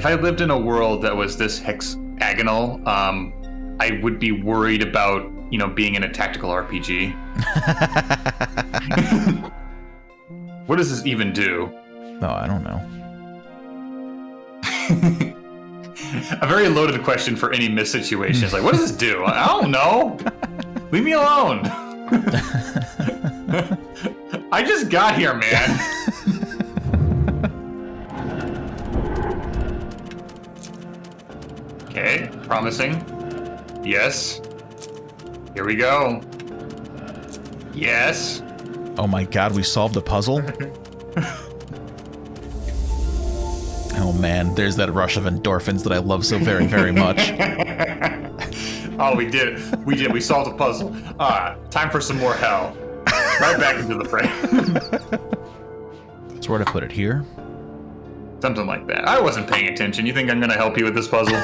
if I lived in a world that was this hexagonal, I would be worried about, being in a tactical RPG. What does this even do? Oh, I don't know. A very loaded question for any Myst situation. It's like, what does this do? I don't know. Leave me alone. I just got here, man. Okay, promising. Yes. Here we go. Yes. Oh my god, we solved a puzzle? Oh man, there's that rush of endorphins that I love so very, very much. Oh, we did it. We did. We solved a puzzle. Time for some more hell. Right back into the frame. So where to put it here? Something like that. I wasn't paying attention. You think I'm going to help you with this puzzle?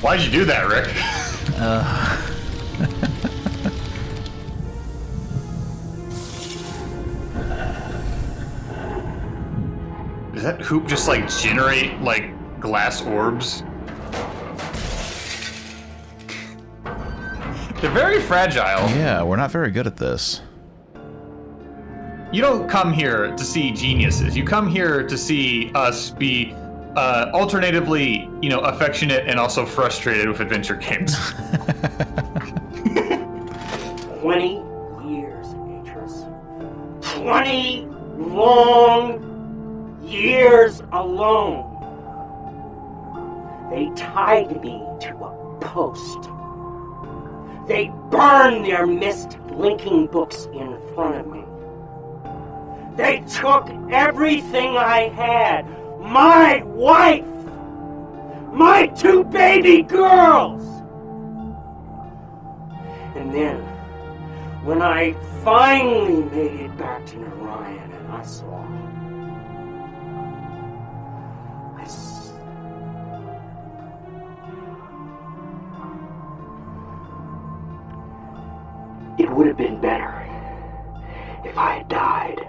Why'd you do that, Rick? Does that hoop just like generate like glass orbs? They're very fragile. Yeah, we're not very good at this. You don't come here to see geniuses. You come here to see us be alternatively, affectionate and also frustrated with adventure games. 20 years, Atris. 20 long years alone. They tied me to a post. They burned their Myst linking books in front of me. They took everything I had. My wife! My 2 baby girls! And then, when I finally made it back to Narayan and I saw, it would have been better if I had died.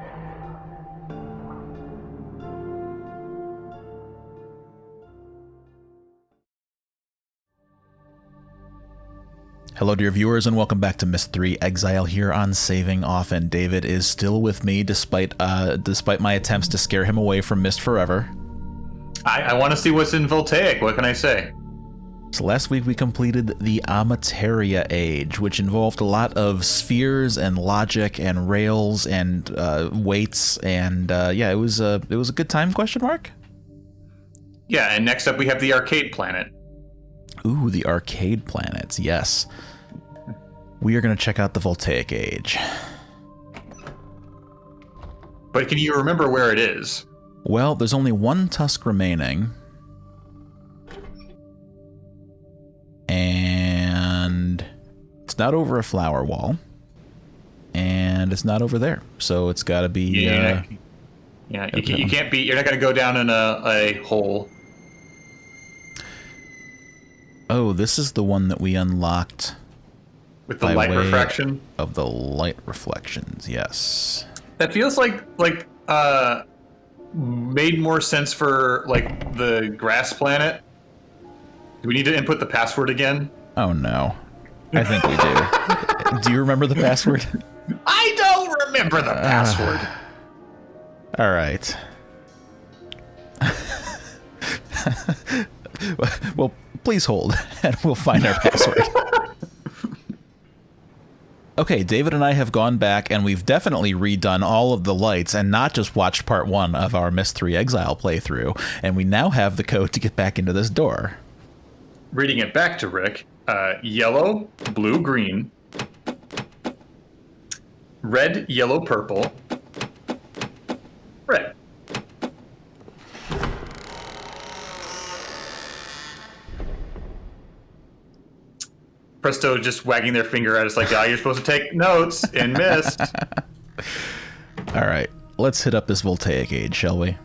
Hello, dear viewers, and welcome back to Myst III Exile here on Saving Off, and David is still with me despite my attempts to scare him away from Myst forever. I want to see what's in Voltaic. What can I say? So last week we completed the Amateria Age, which involved a lot of spheres and logic and rails and weights, and yeah, it was a good time? ? Yeah, and next up we have the arcade planet. Ooh, the arcade planets, yes. We are going to check out the Voltaic Age. But can you remember where it is? Well, there's only one tusk remaining. And it's not over a flower wall. And it's not over there. So it's got to be... Yeah, you can't be... You're not going to go down in a hole. Oh, this is the one that we unlocked with the light refraction of the light reflections. Yes, that feels like made more sense for like the grass planet. Do we need to input the password again? Oh no, I think we do. Do you remember the password? I don't remember the password. All right. Well, please hold, and we'll find our password. Okay, David and I have gone back, and we've definitely redone all of the lights, and not just watched part 1 of our Myst III Exile playthrough, and we now have the code to get back into this door. Reading it back to Rick, yellow, blue, green, red, yellow, purple, red. Presto just wagging their finger at us like, you're supposed to take notes in Myst. All right, let's hit up this Voltaic Age, shall we?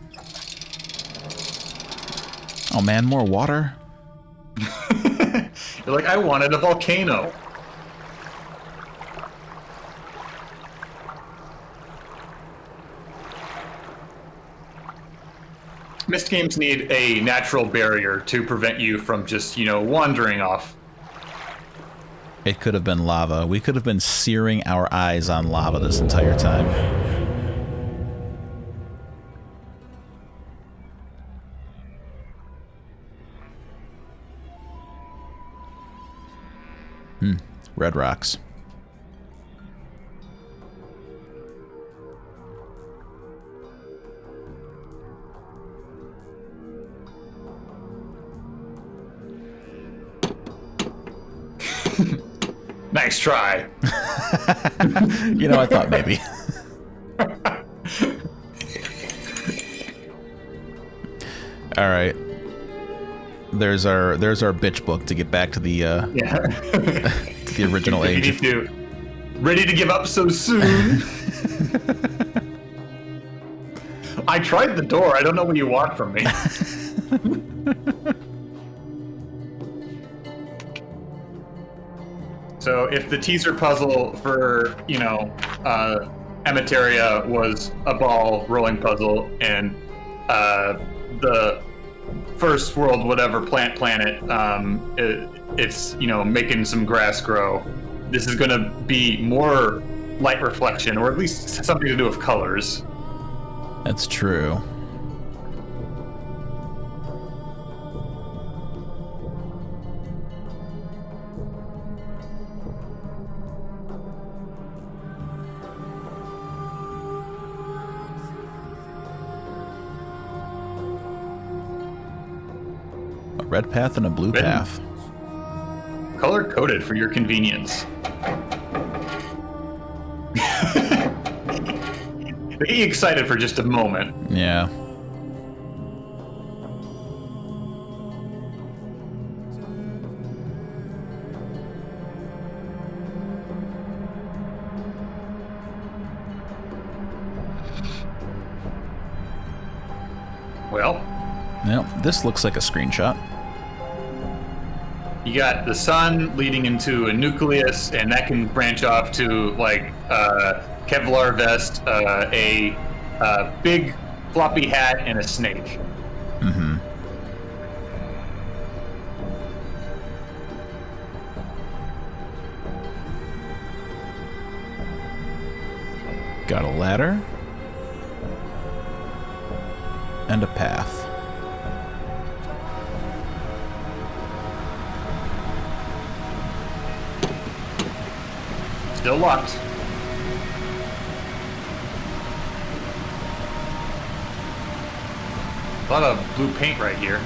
Oh man, more water? You're like, I wanted a volcano. Myst games need a natural barrier to prevent you from just, wandering off. It could have been lava. We could have been searing our eyes on lava this entire time. Red rocks. Nice try. I thought maybe. All right. There's our bitch book to get back to the to the original age. Ready to give up so soon? I tried the door. I don't know what you want from me. So if the teaser puzzle for, Emateria was a ball rolling puzzle and the first world whatever planet it's making some grass grow, this is going to be more light reflection, or at least something to do with colors. That's true. A red path and a blue path. Color coded for your convenience. Be excited for just a moment. Yeah. Well, this looks like a screenshot. You got the sun leading into a nucleus, and that can branch off to like Kevlar vest, a big floppy hat, and a snake. Mm-hmm. Got a ladder and a path. Still locked. A lot of blue paint right here.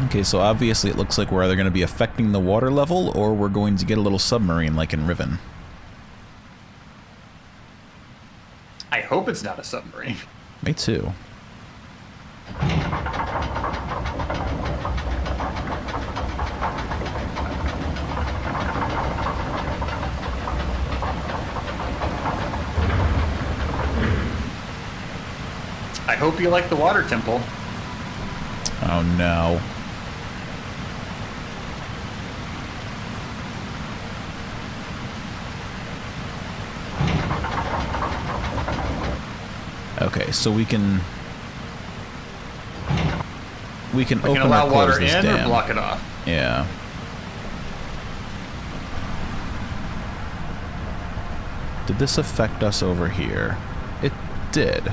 Okay, so obviously it looks like we're either going to be affecting the water level or we're going to get a little submarine like in Riven. I hope it's not a submarine. Me too. I hope you like the water temple. Oh no. Okay, so we can open allow or close water this in dam. or block it off. Yeah. Did this affect us over here? It did.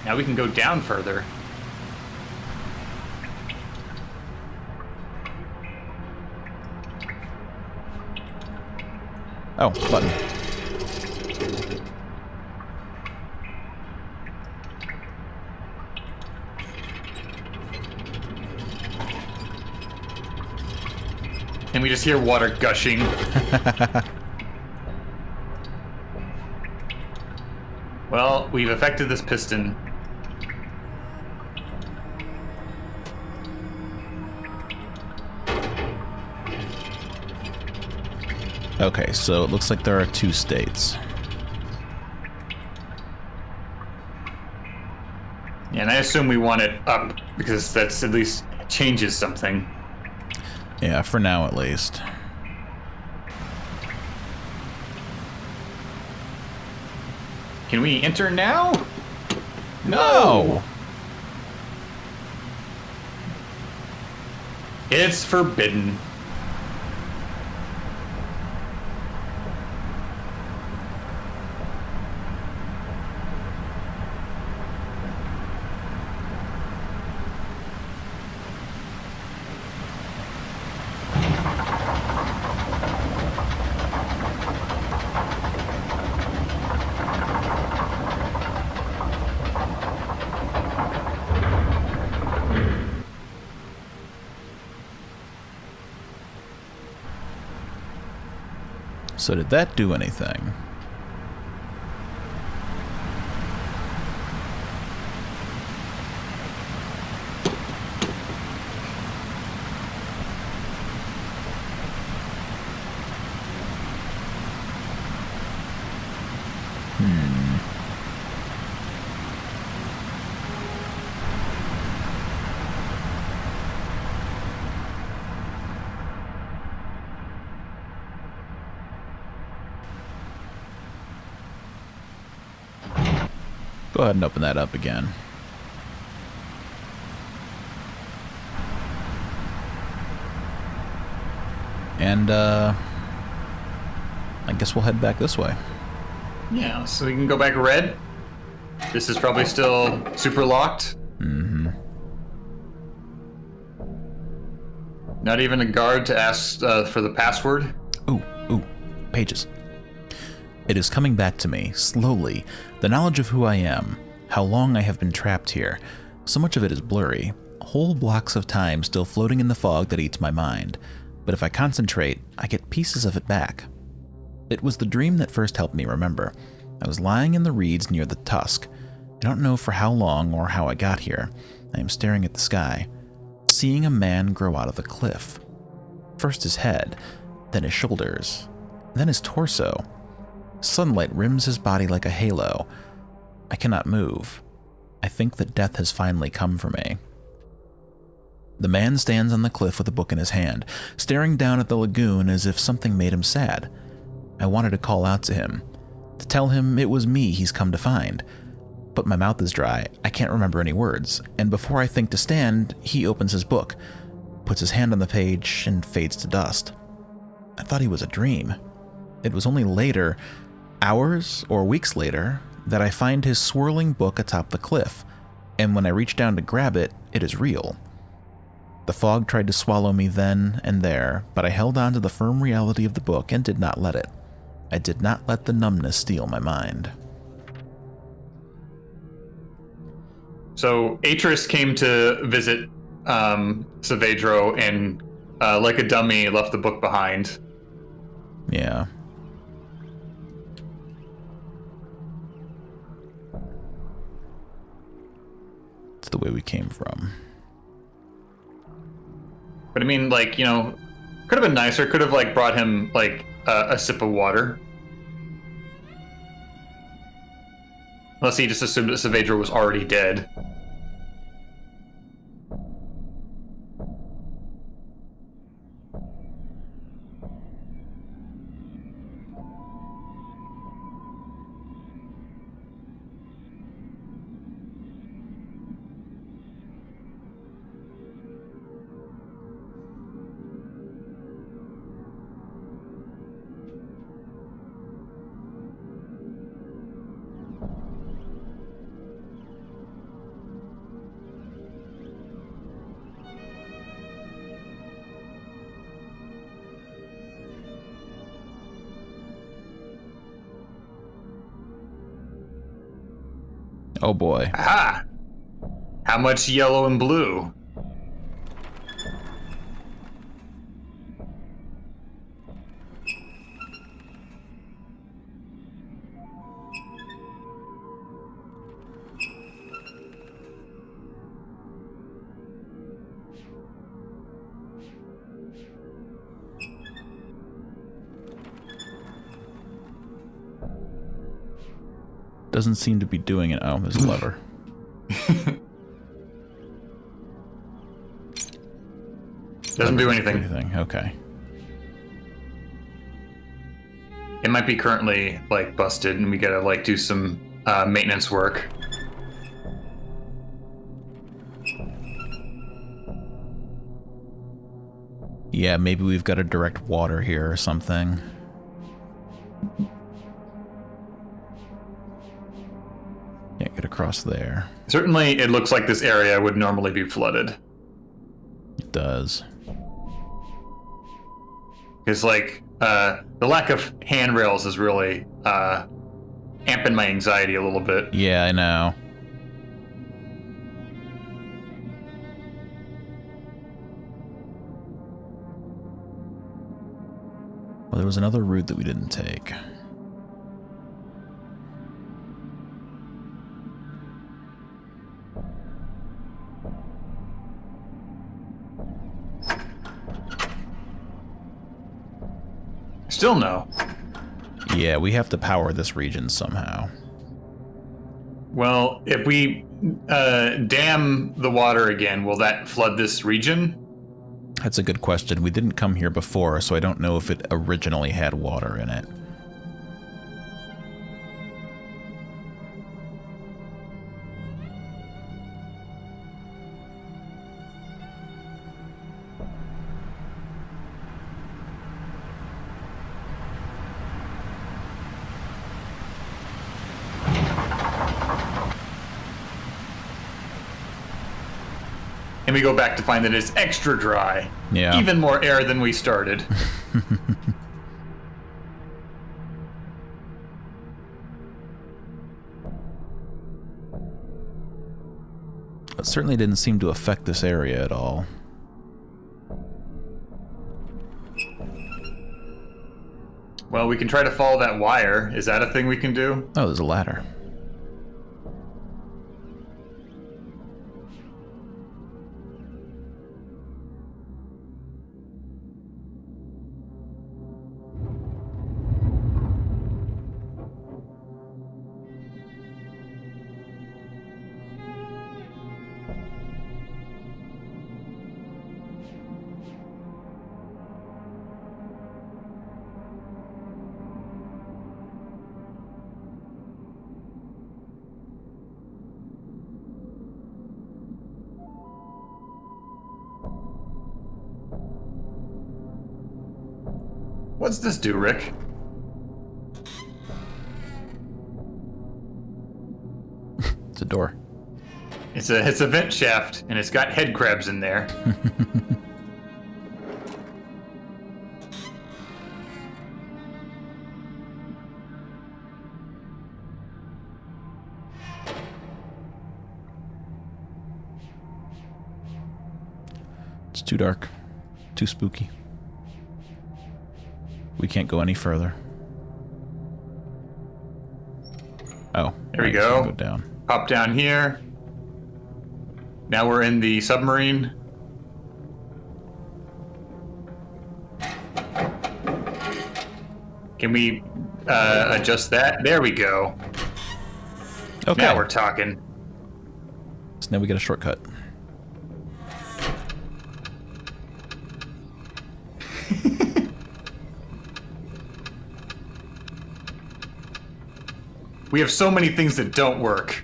Now we can go down further. Oh, button. And we just hear water gushing. Well, we've affected this piston. Okay, so it looks like there are 2 states. And I assume we want it up because that's at least changes something. Yeah, for now at least. Can we enter now? No! It's forbidden. So did that do anything? Go ahead and open that up again. And, I guess we'll head back this way. Yeah, so we can go back red. This is probably still super locked. Mm-hmm. Not even a guard to ask for the password. Ooh, pages. It is coming back to me, slowly, the knowledge of who I am, how long I have been trapped here. So much of it is blurry, whole blocks of time still floating in the fog that eats my mind. But if I concentrate, I get pieces of it back. It was the dream that first helped me remember. I was lying in the reeds near the tusk. I don't know for how long or how I got here. I am staring at the sky, seeing a man grow out of the cliff. First his head, then his shoulders, then his torso. Sunlight rims his body like a halo. I cannot move. I think that death has finally come for me. The man stands on the cliff with a book in his hand, staring down at the lagoon as if something made him sad. I wanted to call out to him, to tell him it was me he's come to find. But my mouth is dry, I can't remember any words, and before I think to stand, he opens his book, puts his hand on the page, and fades to dust. I thought he was a dream. It was only later, hours or weeks later, that I find his swirling book atop the cliff, and when I reach down to grab it, it is real. The fog tried to swallow me then and there, but I held on to the firm reality of the book and did not let it. I did not let the numbness steal my mind. So Atris came to visit Saavedro and, like a dummy, left the book behind. Yeah. It's the way we came from. But I mean, like, you know, could have been nicer. Could have, like, brought him, like, a sip of water. Unless he just assumed that Saavedro was already dead. Oh boy. Aha! How much yellow and blue? Doesn't seem to be doing it. Oh, there's a lever. Doesn't do anything. Okay. It might be currently like busted, and we gotta like do some maintenance work. Yeah, maybe we've got to direct water here or something. Can't get across there. Certainly, it looks like this area would normally be flooded. It does. Because, like, the lack of handrails is really amping my anxiety a little bit. Yeah, I know. Well, there was another route that we didn't take. Still no. Yeah, we have to power this region somehow. Well, if we dam the water again, will that flood this region? That's a good question. We didn't come here before, so I don't know if it originally had water in it. And we go back to find that it's extra dry. Yeah. Even more air than we started. It certainly didn't seem to affect this area at all. Well, we can try to follow that wire. Is that a thing we can do? Oh, there's a ladder. What's this do, Rick? It's a door. It's a vent shaft, and it's got head crabs in there. It's too dark. Too spooky. We can't go any further. Oh. There we I guess go. Go down. Pop down here. Now we're in the submarine. Can we adjust that? There we go. Okay. Now we're talking. So now we get a shortcut. We have so many things that don't work.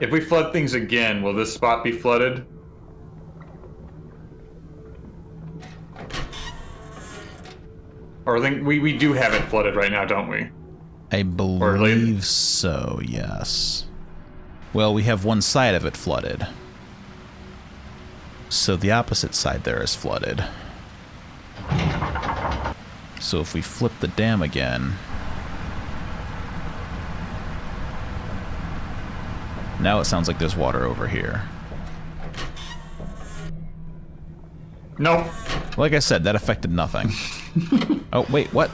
If we flood things again, will this spot be flooded? Or I think we do have it flooded right now, don't we? I believe so, yes. Well, we have one side of it flooded. So the opposite side there is flooded. So if we flip the dam again... Now it sounds like there's water over here. Nope. Like I said, that affected nothing. Oh, wait, what?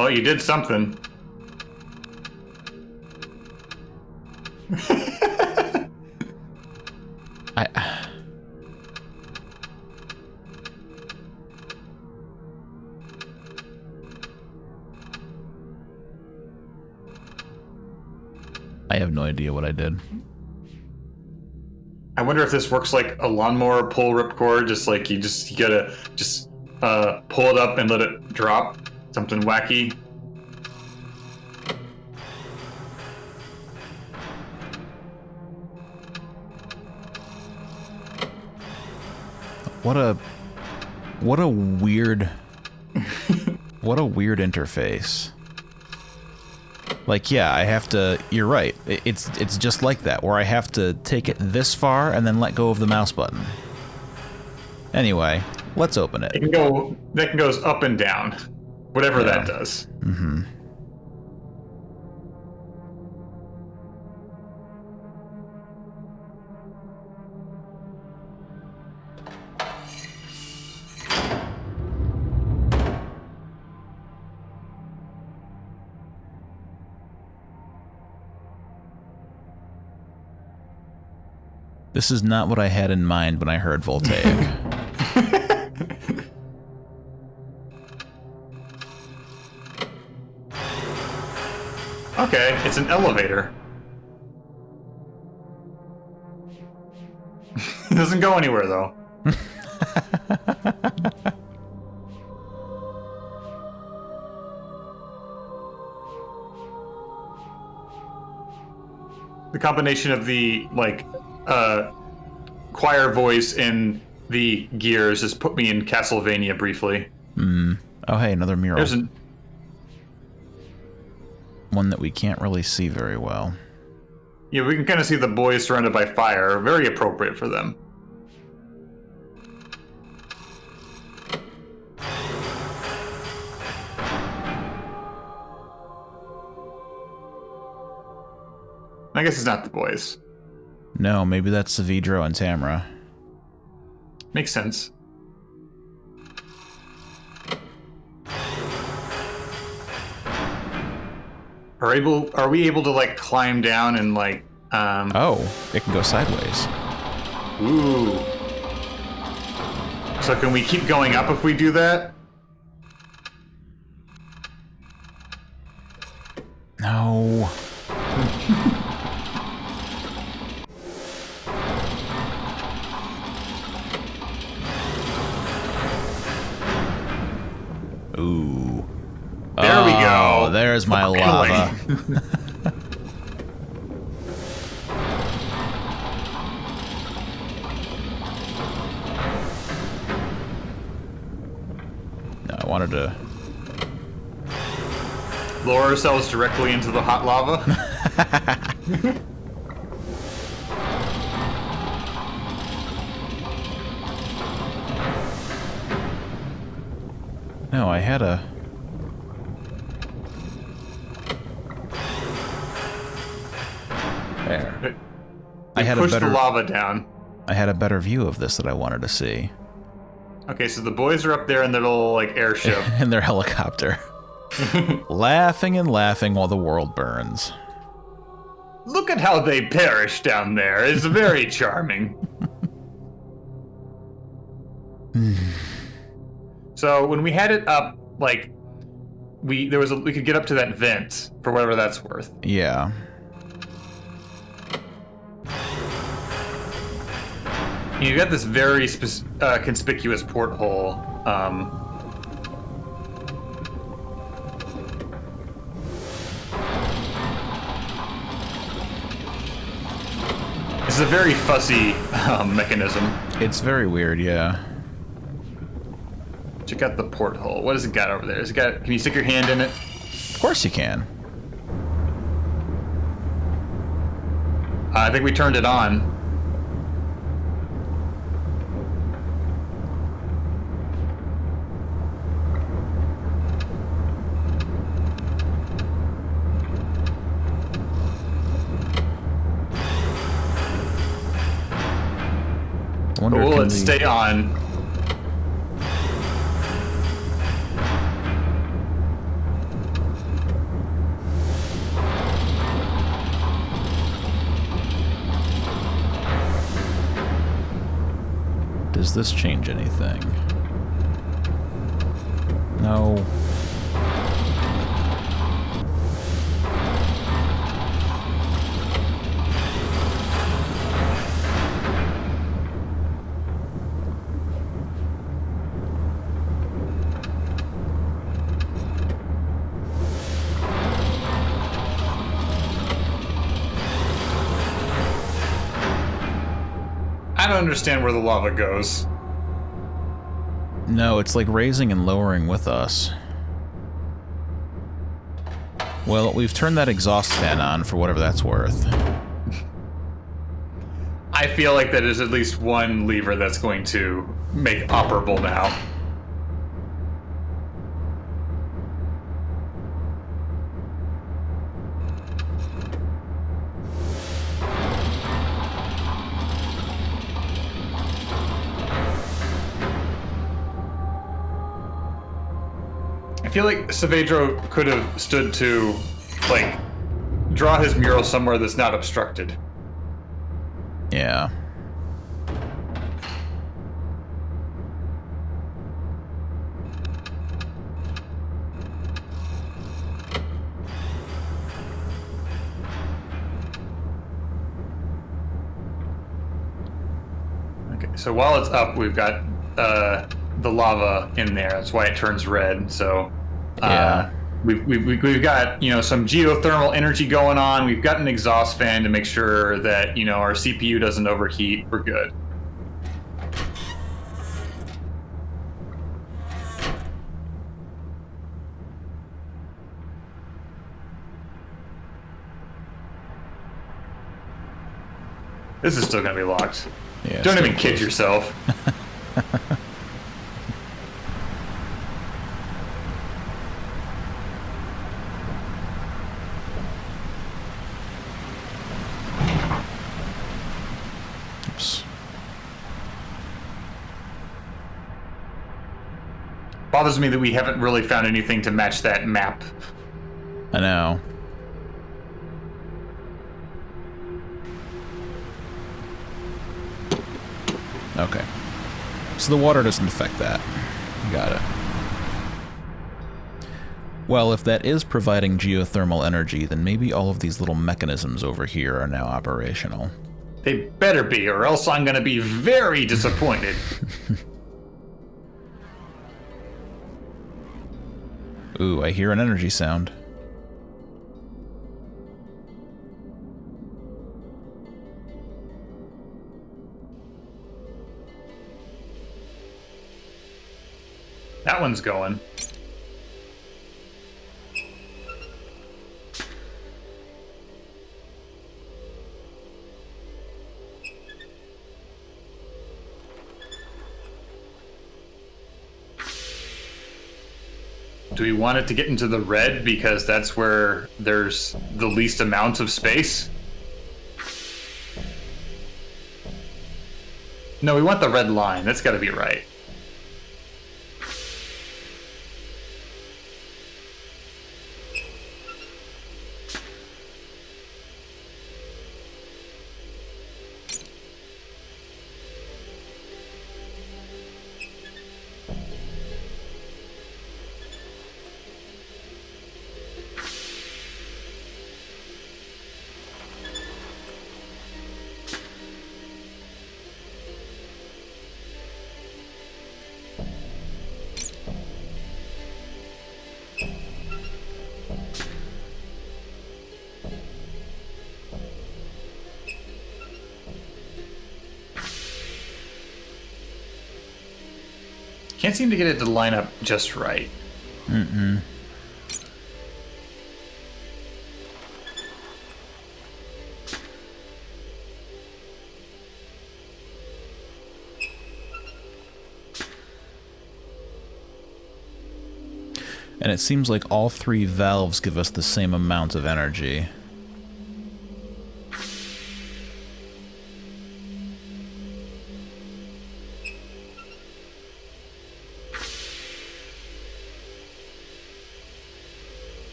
Well, you did something. I have no idea what I did. I wonder if this works like a lawnmower pull ripcord, just like you gotta pull it up and let it drop. Something wacky. What a weird what a weird interface. Like, yeah, I have to, you're right. It's just like that, where I have to take it this far and then let go of the mouse button. Anyway, let's open it. That goes up and down. Whatever that does. Mm-hmm. This is not what I had in mind when I heard Voltaic. Okay, it's an elevator. It doesn't go anywhere, though. The combination of the, like, choir voice and the gears has put me in Castlevania briefly. Oh, hey, another mural. There's one that we can't really see very well. Yeah, we can kind of see the boys surrounded by fire. Very appropriate for them. I guess it's not the boys. No, maybe that's Savidro and Tamra. Makes sense. Are we able to like climb down and like Oh, it can go sideways. Ooh. So can we keep going up if we do that? No. Ooh. There we go. There's my lava. No, I wanted to lower ourselves directly into the hot lava. No, I had a... There. I had Push a better... the lava down. I had a better view of this that I wanted to see. Okay, so the boys are up there in their little, like, airship. In their helicopter. Laughing and laughing while the world burns. Look at how they perish down there. It's very charming. So when we had it up, like, we could get up to that vent for whatever that's worth. Yeah. You got this very conspicuous porthole. This is a very fussy mechanism. It's very weird, yeah. Check out the porthole. What has it got over there? Can you stick your hand in it? Of course you can. I think we turned it on. Will it stay on? Does this change anything? No. I don't understand where the lava goes. No, it's like raising and lowering with us. Well, we've turned that exhaust fan on for whatever that's worth. I feel like that is at least one lever that's going to make operable now. I feel like Saavedro could have stood to, like, draw his mural somewhere that's not obstructed. Yeah. Okay, so while it's up, we've got the lava in there. That's why it turns red. So Yeah. we've got, you know, some geothermal energy going on. We've got an exhaust fan to make sure that, you know, our CPU doesn't overheat. We're good. This is still gonna be locked. Yeah. Don't still even kid close. yourself. Oops. Bothers me that we haven't really found anything to match that map. I know. Okay. So the water doesn't affect that. Got it. Well, if that is providing geothermal energy, then maybe all of these little mechanisms over here are now operational. They better be, or else I'm gonna be very disappointed. Ooh, I hear an energy sound. That one's going. Do we want it to get into the red because that's where there's the least amount of space? No, we want the red line. That's got to be right. Can't seem to get it to line up just right. Mm-mm. And it seems like all three valves give us the same amount of energy.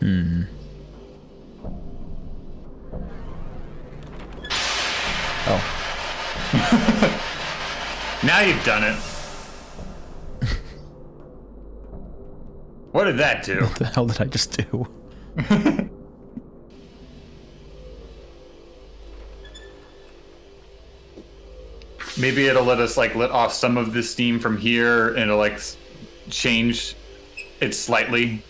Oh. Now you've done it. What did that do? What the hell did I just do? Maybe it'll let us like let off some of the steam from here, and it'll like change it slightly.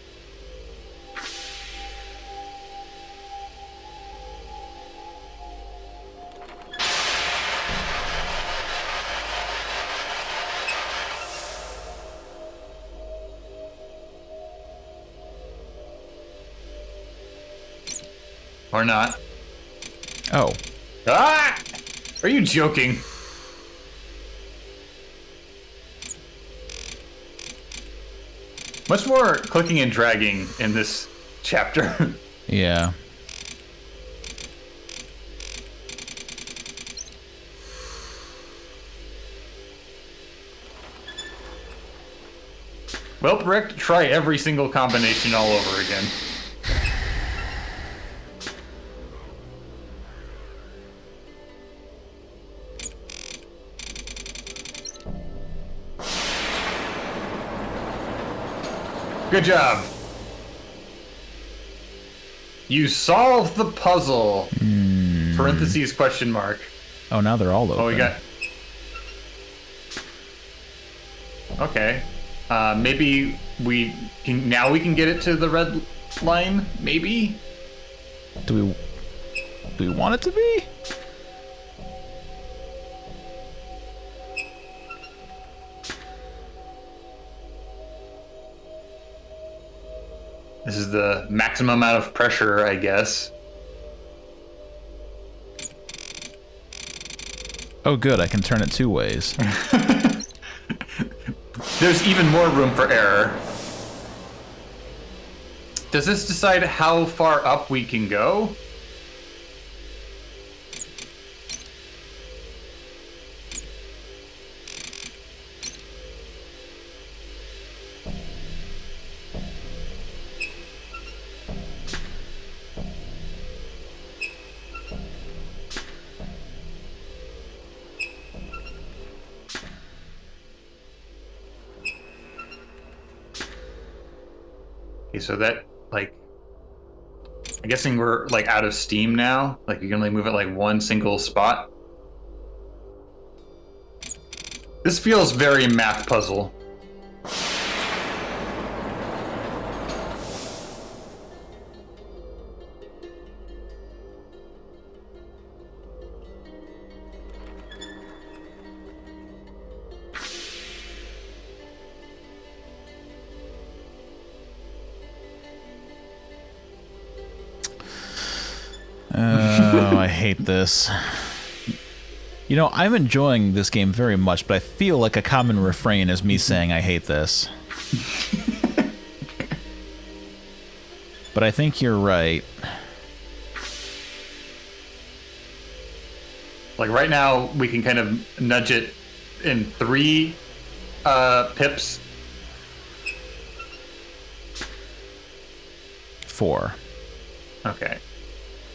Or not. Oh. Ah! Are you joking? Much more clicking and dragging in this chapter. Yeah. Well, Rick, try every single combination all over again. Good job. You solved the puzzle. Parentheses question mark. Oh, now they're all open. Oh, we got... Okay. Maybe we can... Now we can get it to the red line? Maybe? Do we want it to be? This is the maximum amount of pressure, I guess. Oh, good. I can turn it 2 ways. There's even more room for error. Does this decide how far up we can go? Okay, so that, like, I'm guessing we're, like, out of steam now? Like, you can only move it, like, one single spot? This feels very math puzzle. Oh, I hate this. You know, I'm enjoying this game very much, but I feel like a common refrain is me saying I hate this. But I think you're right. Like, right now, we can kind of nudge it in 3 pips. 4. Okay.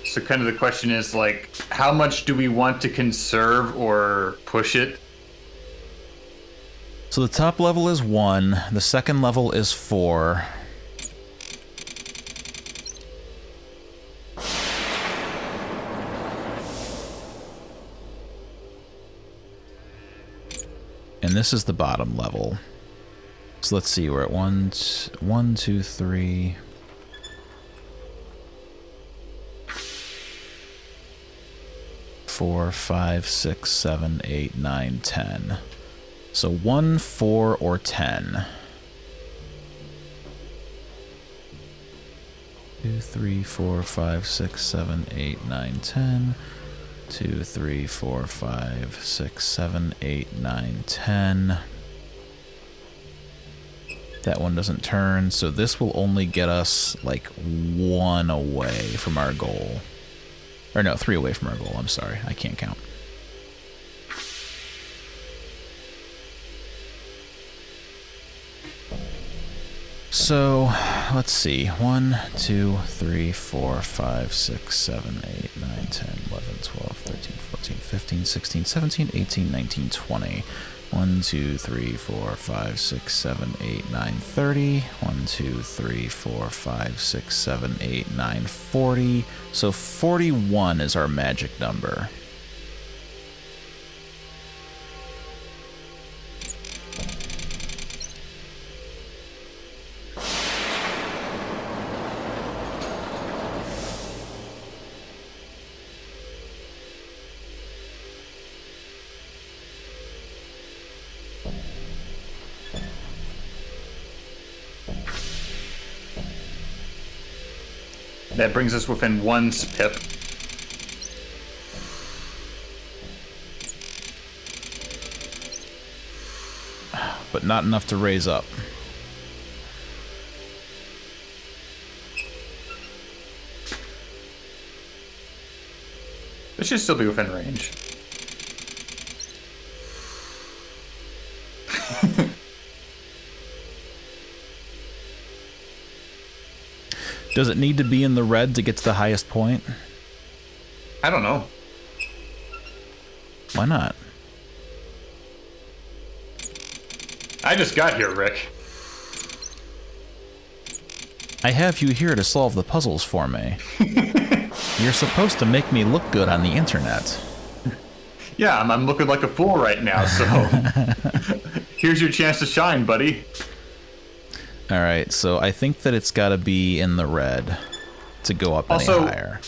So kind of the question is, like, how much do we want to conserve or push it? So the top level is 1, the second level is 4. And this is the bottom level. So let's see, we're at 1, 2, 3... 4, 5, 6, 7, 8, 9, 10. So 1, 4, or 10. 2, 3, 4, 5, 6, 7, 8, 9, 10. 2, 3, 4, 5, 6, 7, 8, 9, 10. That one doesn't turn, so this will only get us like 1 away from our goal. Or no, 3 away from our goal. I'm sorry. I can't count. So, let's see. 1, 2, 3, 4, 5, 6, 7, 8, 9, 10, 11, 12, 13, 14, 15, 16, 17, 18, 19, 20. 1, 2, 3, 4, 5, 6, 7, 8, 9, 30. 1, 2, 3, 4, 5, 6, 7, 8, 9, 40. So 41 is our magic number. That brings us within 1 pip. But not enough to raise up. It should still be within range. Does it need to be in the red to get to the highest point? I don't know. Why not? I just got here, Rick. I have you here to solve the puzzles for me. You're supposed to make me look good on the internet. Yeah, I'm looking like a fool right now, so here's your chance to shine, buddy. Alright, so I think that it's got to be in the red to go up any higher.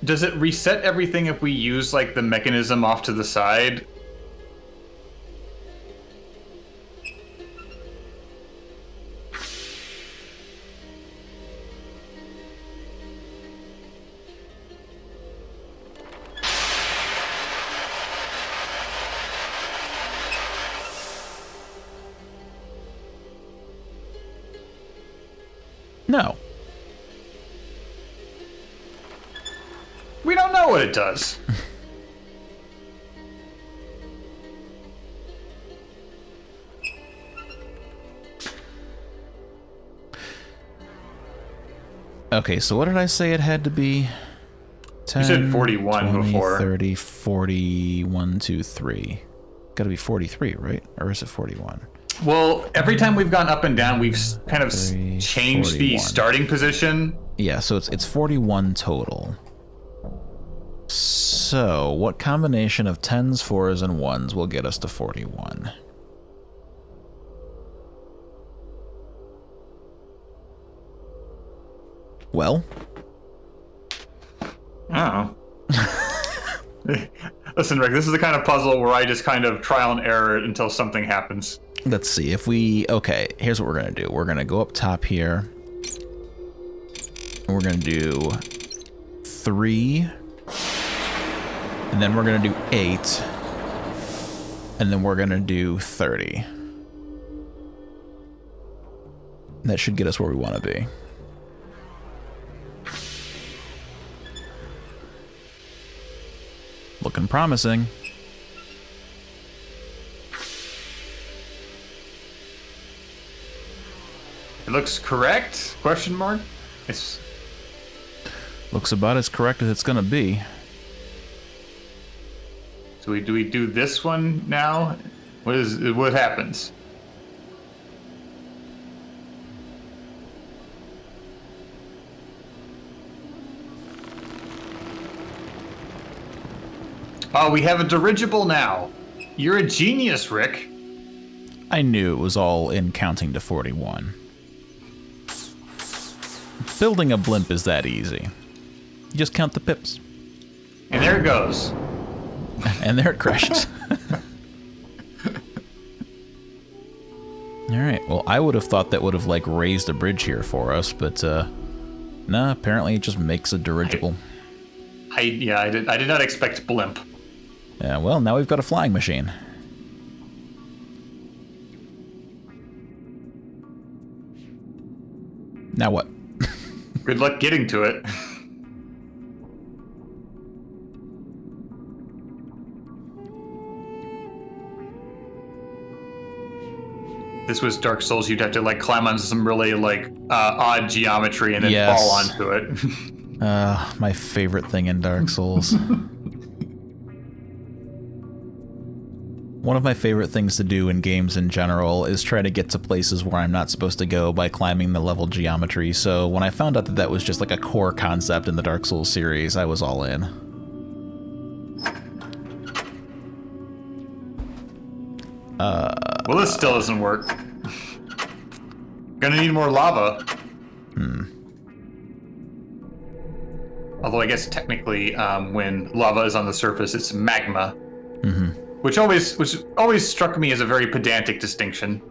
Does it reset everything if we use, like, the mechanism off to the side? No. We don't know what it does. Okay, so what did I say it had to be? 10, You said 41 20, before. 30, 40, 1, 2, 3. Got to be 43, right? Or is it 41? Well, every time we've gone up and down, we've kind of 3, changed the 41. starting position. Yeah, so it's 41 total. So, what combination of 10s, 4s, and 1s will get us to 41? Well? Oh. Listen, Rick, this is the kind of puzzle where I just kind of trial and error it until something happens. Let's see if we... Okay, here's what we're going to do. We're going to go up top here. We're going to do 3. And then we're going to do 8. And then we're going to do 30. That should get us where we want to be. Looking promising. It looks correct? Question mark? It's... Looks about as correct as it's going to be. So do we do this one now? What happens? Oh, we have a dirigible now. You're a genius, Rick. I knew it was all in counting to 41. Building a blimp is that easy. You just count the pips. And there it goes. And there it crashes. Alright, well, I would have thought that would have, like, raised a bridge here for us, but, no, apparently it just makes a dirigible. I did not expect blimp. Yeah, well, now we've got a flying machine. Now what? Good luck getting to it. this was Dark Souls, you'd have to like climb onto some really like odd geometry and then Yes. fall onto it. My favorite thing in Dark Souls. One of my favorite things to do in games in general is try to get to places where I'm not supposed to go by climbing the level geometry, so when I found out that that was just like a core concept in the Dark Souls series, I was all in. Well, this still doesn't work. Gonna need more lava. Although I guess technically, when lava is on the surface, it's magma. Mm-hmm. Which always struck me as a very pedantic distinction.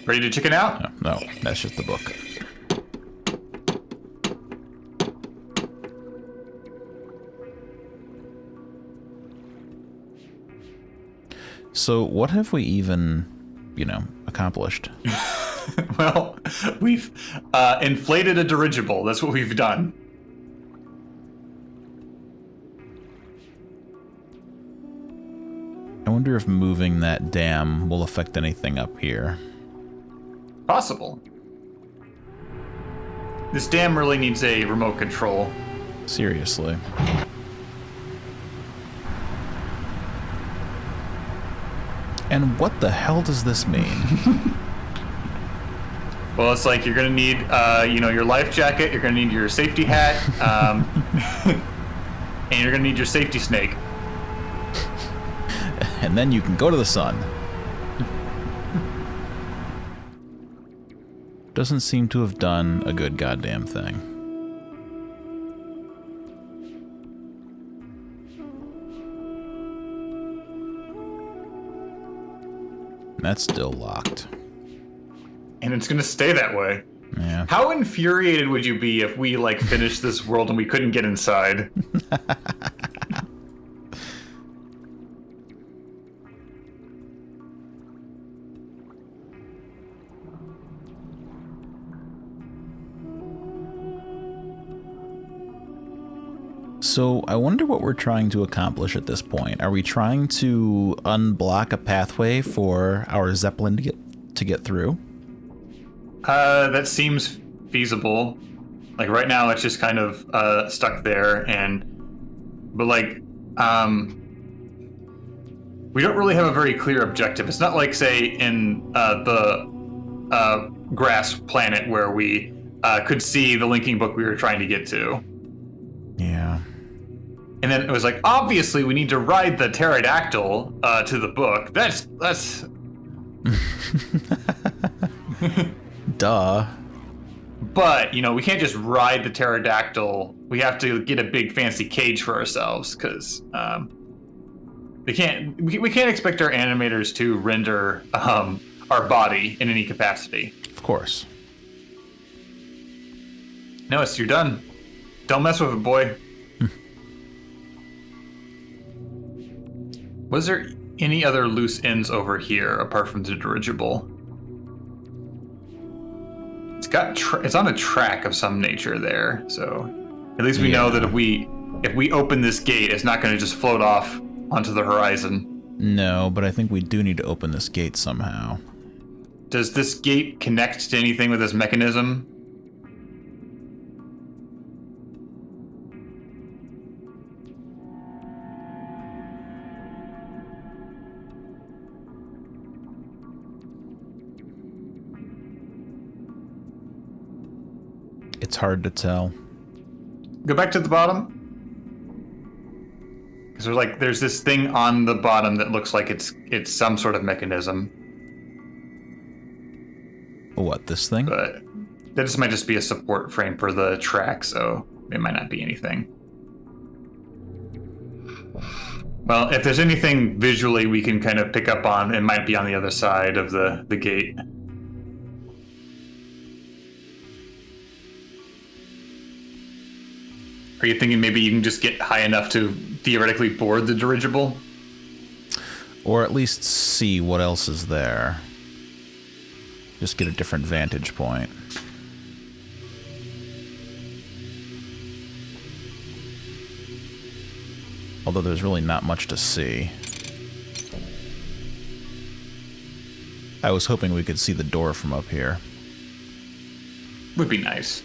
Ready to chicken out? No, that's just the book. So what have we even, accomplished? Well, we've inflated a dirigible. That's what we've done. I wonder if moving that dam will affect anything up here. Possible. This dam really needs a remote control. Seriously. And what the hell does this mean? Well, it's like you're gonna need, your life jacket. You're gonna need your safety hat, and you're gonna need your safety snake. And then you can go to the sun. Doesn't seem to have done a good goddamn thing. That's still locked. And it's gonna stay that way. Yeah. How infuriated would you be if we, finished this world and we couldn't get inside? So, I wonder what we're trying to accomplish at this point. Are we trying to unblock a pathway for our Zeppelin to get through? That seems feasible. Like, right now, it's just kind of stuck there, but we don't really have a very clear objective. It's not like, say, in the grass planet where we could see the linking book we were trying to get to. Yeah. And then it was like, obviously, we need to ride the pterodactyl to the book. That's Duh. But, we can't just ride the pterodactyl. We have to get a big fancy cage for ourselves, because we can't expect our animators to render our body in any capacity. Of course. No, you're done. Don't mess with it, boy. Was there any other loose ends over here apart from the dirigible? It's on a track of some nature there, so at least we know that if we open this gate, it's not going to just float off onto the horizon. No, but I think we do need to open this gate somehow. Does this gate connect to anything with this mechanism? It's hard to tell. Go back to the bottom. Because there's this thing on the bottom that looks like it's some sort of mechanism. What, this thing? But this might just be a support frame for the track, so it might not be anything. Well, if there's anything visually we can kind of pick up on, it might be on the other side of the gate. Are you thinking maybe you can just get high enough to theoretically board the dirigible? Or at least see what else is there. Just get a different vantage point. Although there's really not much to see. I was hoping we could see the door from up here. Would be nice.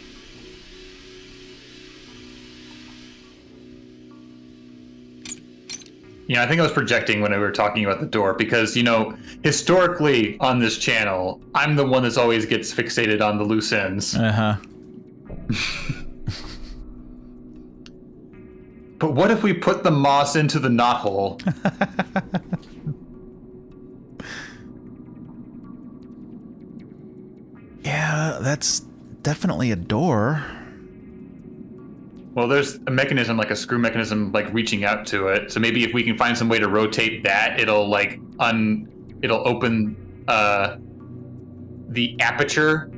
You know, I think I was projecting when we were talking about the door because, you know, historically on this channel, I'm the one that always gets fixated on the loose ends. Uh-huh. But what if we put the moss into the knothole? Yeah, that's definitely a door. Well, there's a mechanism, like a screw mechanism, like reaching out to it. So maybe if we can find some way to rotate that, it'll like it'll open the aperture.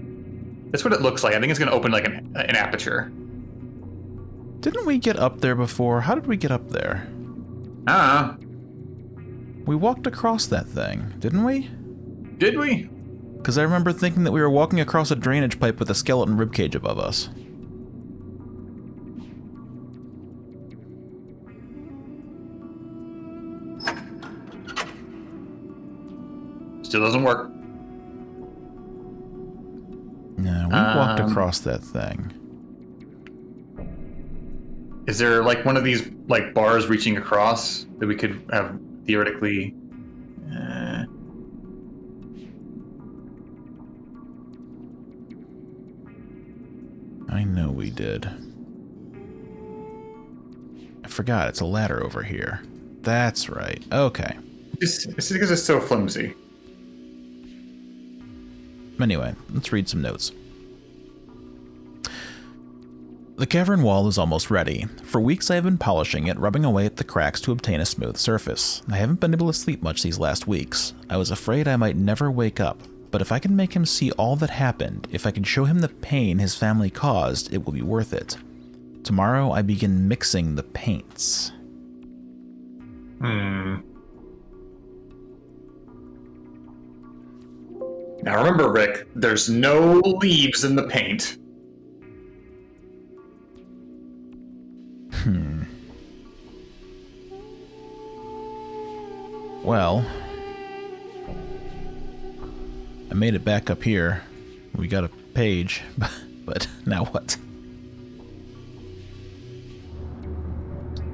That's what it looks like. I think it's going to open like an aperture. Didn't we get up there before? How did we get up there? We walked across that thing, didn't we? Did we? Because I remember thinking that we were walking across a drainage pipe with a skeleton ribcage above us. Still doesn't work. No, we walked across that thing. Is there like one of these like bars reaching across that we could have theoretically? I know we did. I forgot, it's a ladder over here. That's right. Okay. It's because it's so flimsy. Anyway, let's read some notes. The cavern wall is almost ready. For weeks I have been polishing it, rubbing away at the cracks to obtain a smooth surface. I haven't been able to sleep much these last weeks. I was afraid I might never wake up, but if I can make him see all that happened, if I can show him the pain his family caused, it will be worth it. Tomorrow I begin mixing the paints. Now remember, Rick, there's no leaves in the paint. Well, I made it back up here. We got a page, but now what?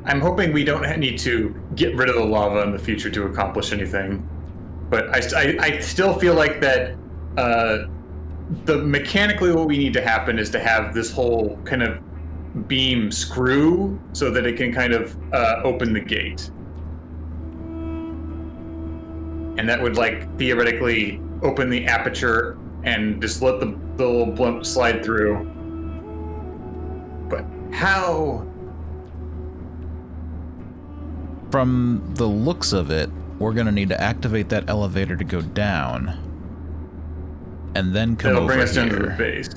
I'm hoping we don't need to get rid of the lava in the future to accomplish anything. But I still feel like that mechanically what we need to happen is to have this whole kind of beam screw so that it can kind of open the gate. And that would like theoretically open the aperture and just let the little blimp slide through. But how? From the looks of it, we're gonna need to activate that elevator to go down, and then come over here. That'll bring us down to the base.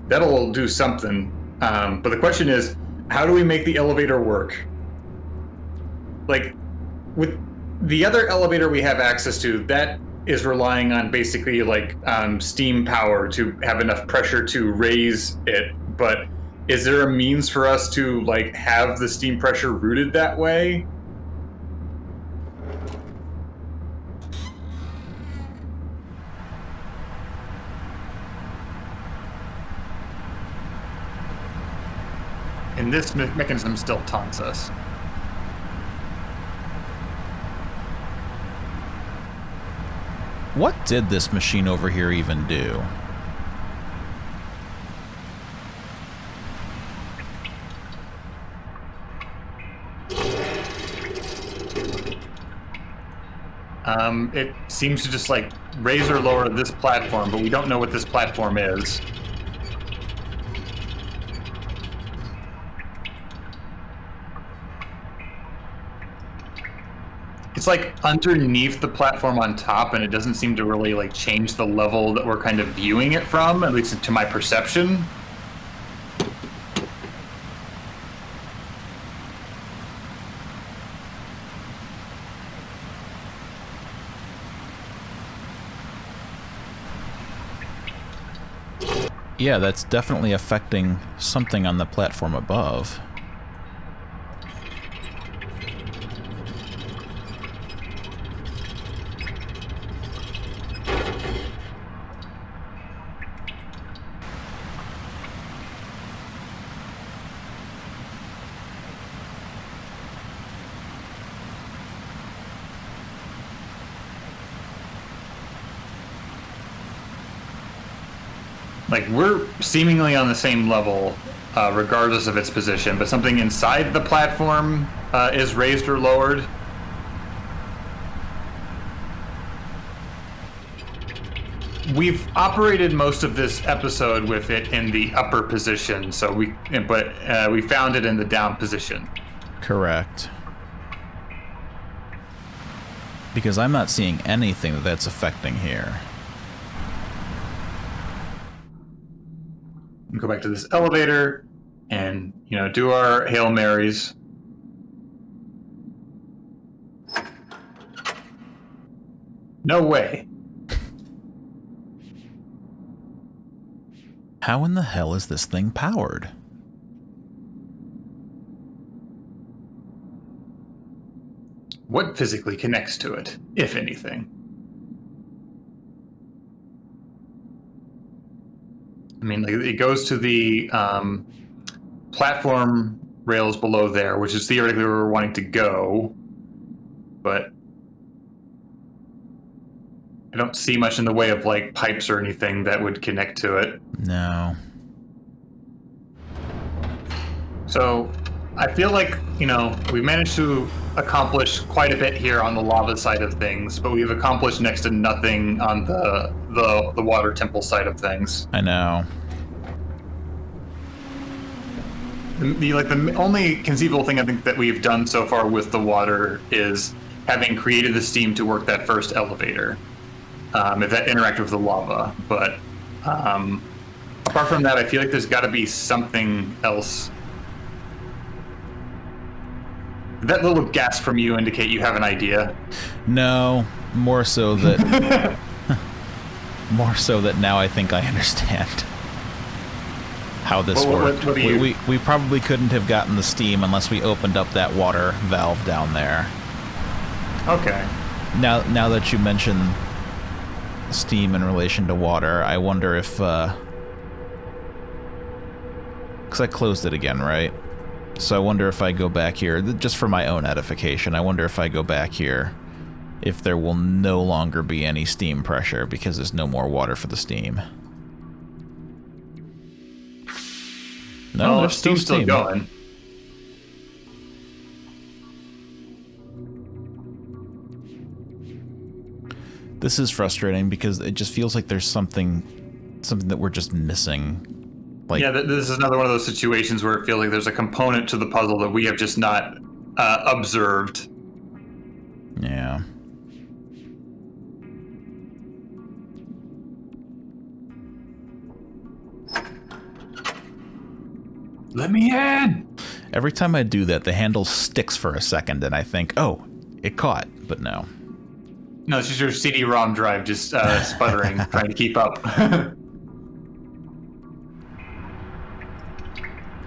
That'll do something. But the question is, how do we make the elevator work? Like, with the other elevator we have access to, that is relying on basically like steam power to have enough pressure to raise it. But is there a means for us to like have the steam pressure routed that way? And this mechanism still taunts us. What did this machine over here even do? It seems to just like raise or lower this platform, but we don't know what this platform is. It's like underneath the platform on top, and it doesn't seem to really like change the level that we're kind of viewing it from, at least to my perception. Yeah, that's definitely affecting something on the platform above. Like, we're seemingly on the same level, regardless of its position, but something inside the platform is raised or lowered. We've operated most of this episode with it in the upper position, so we found it in the down position. Correct. Because I'm not seeing anything that's affecting here. Go back to this elevator and, do our Hail Marys. No way. How in the hell is this thing powered? What physically connects to it, if anything? I mean, like, it goes to the platform rails below there, which is theoretically where we're wanting to go, but I don't see much in the way of, like, pipes or anything that would connect to it. No. So I feel like, we managed to accomplish quite a bit here on the lava side of things, but we've accomplished next to nothing on the water temple side of things. I know. The only conceivable thing I think that we've done so far with the water is having created the steam to work that first elevator. If that interacted with the lava, but apart from that, I feel like there's got to be something else. Did that little gasp from you indicate you have an idea? No, more so that now I think I understand how this worked. What we probably couldn't have gotten the steam unless we opened up that water valve down there. Okay. Now that you mention steam in relation to water, I wonder if because I closed it again, right? So I wonder if I go back here, just for my own edification, I wonder if I go back here if there will no longer be any steam pressure because there's no more water for the steam. No, there's steam's still steam. going. This is frustrating because it just feels like there's something that we're just missing. Like, yeah, this is another one of those situations where it feels like there's a component to the puzzle that we have just not observed. Yeah. Let me in! Every time I do that, the handle sticks for a second, and I think, oh, it caught, but no. No, it's just your CD-ROM drive just sputtering, trying to keep up. Is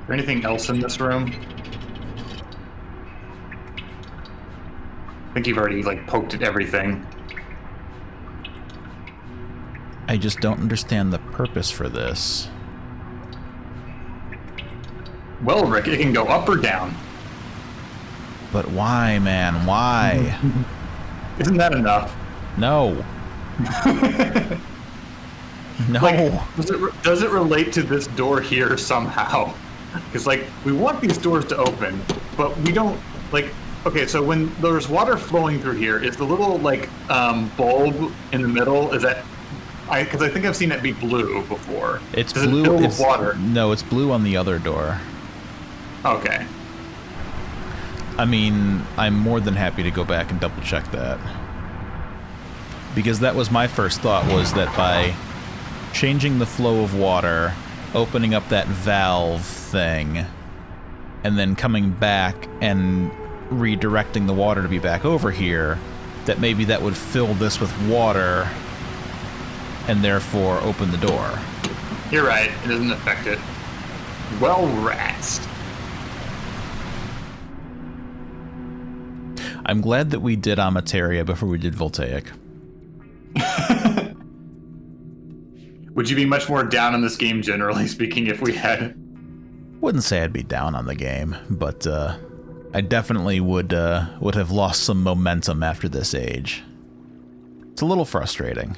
there anything else in this room? I think you've already, like, poked at everything. I just don't understand the purpose for this. Well, Rick, it can go up or down. But why, man? Why? Isn't that enough? No. No. Like, does it relate to this door here somehow? Because, like, we want these doors to open, but we don't, like, okay, so when there's water flowing through here, is the little, like, bulb in the middle, is that, because I think I've seen it be blue before. It's Does blue. It fill with water? No, it's blue on the other door. Okay. I mean, I'm more than happy to go back and double check that. Because that was my first thought, was that by changing the flow of water, opening up that valve thing, and then coming back and redirecting the water to be back over here, that maybe that would fill this with water and therefore open the door. You're right, it doesn't affect it. Well, rats. I'm glad that we did Amateria before we did Voltaic. Would you be much more down on this game, generally speaking, if we had? Wouldn't say I'd be down on the game, but I definitely would have lost some momentum after this age. It's a little frustrating.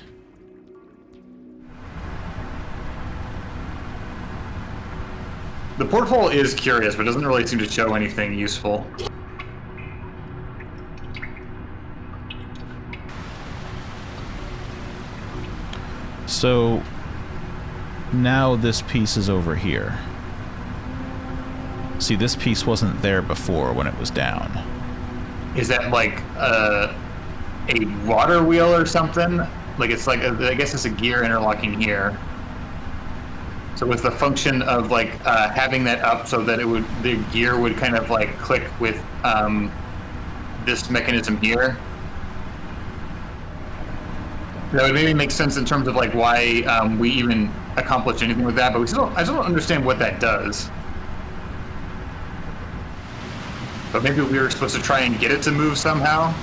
The porthole is curious, but doesn't really seem to show anything useful. So now this piece is over here. See, this piece wasn't there before when it was down. Is that like a water wheel or something? Like it's like I guess it's a gear interlocking here. So it's the function of like having that up so that the gear would kind of like click with this mechanism here. That would maybe make sense in terms of like why we even accomplish anything with that, but I still don't understand what that does. But maybe we were supposed to try and get it to move somehow.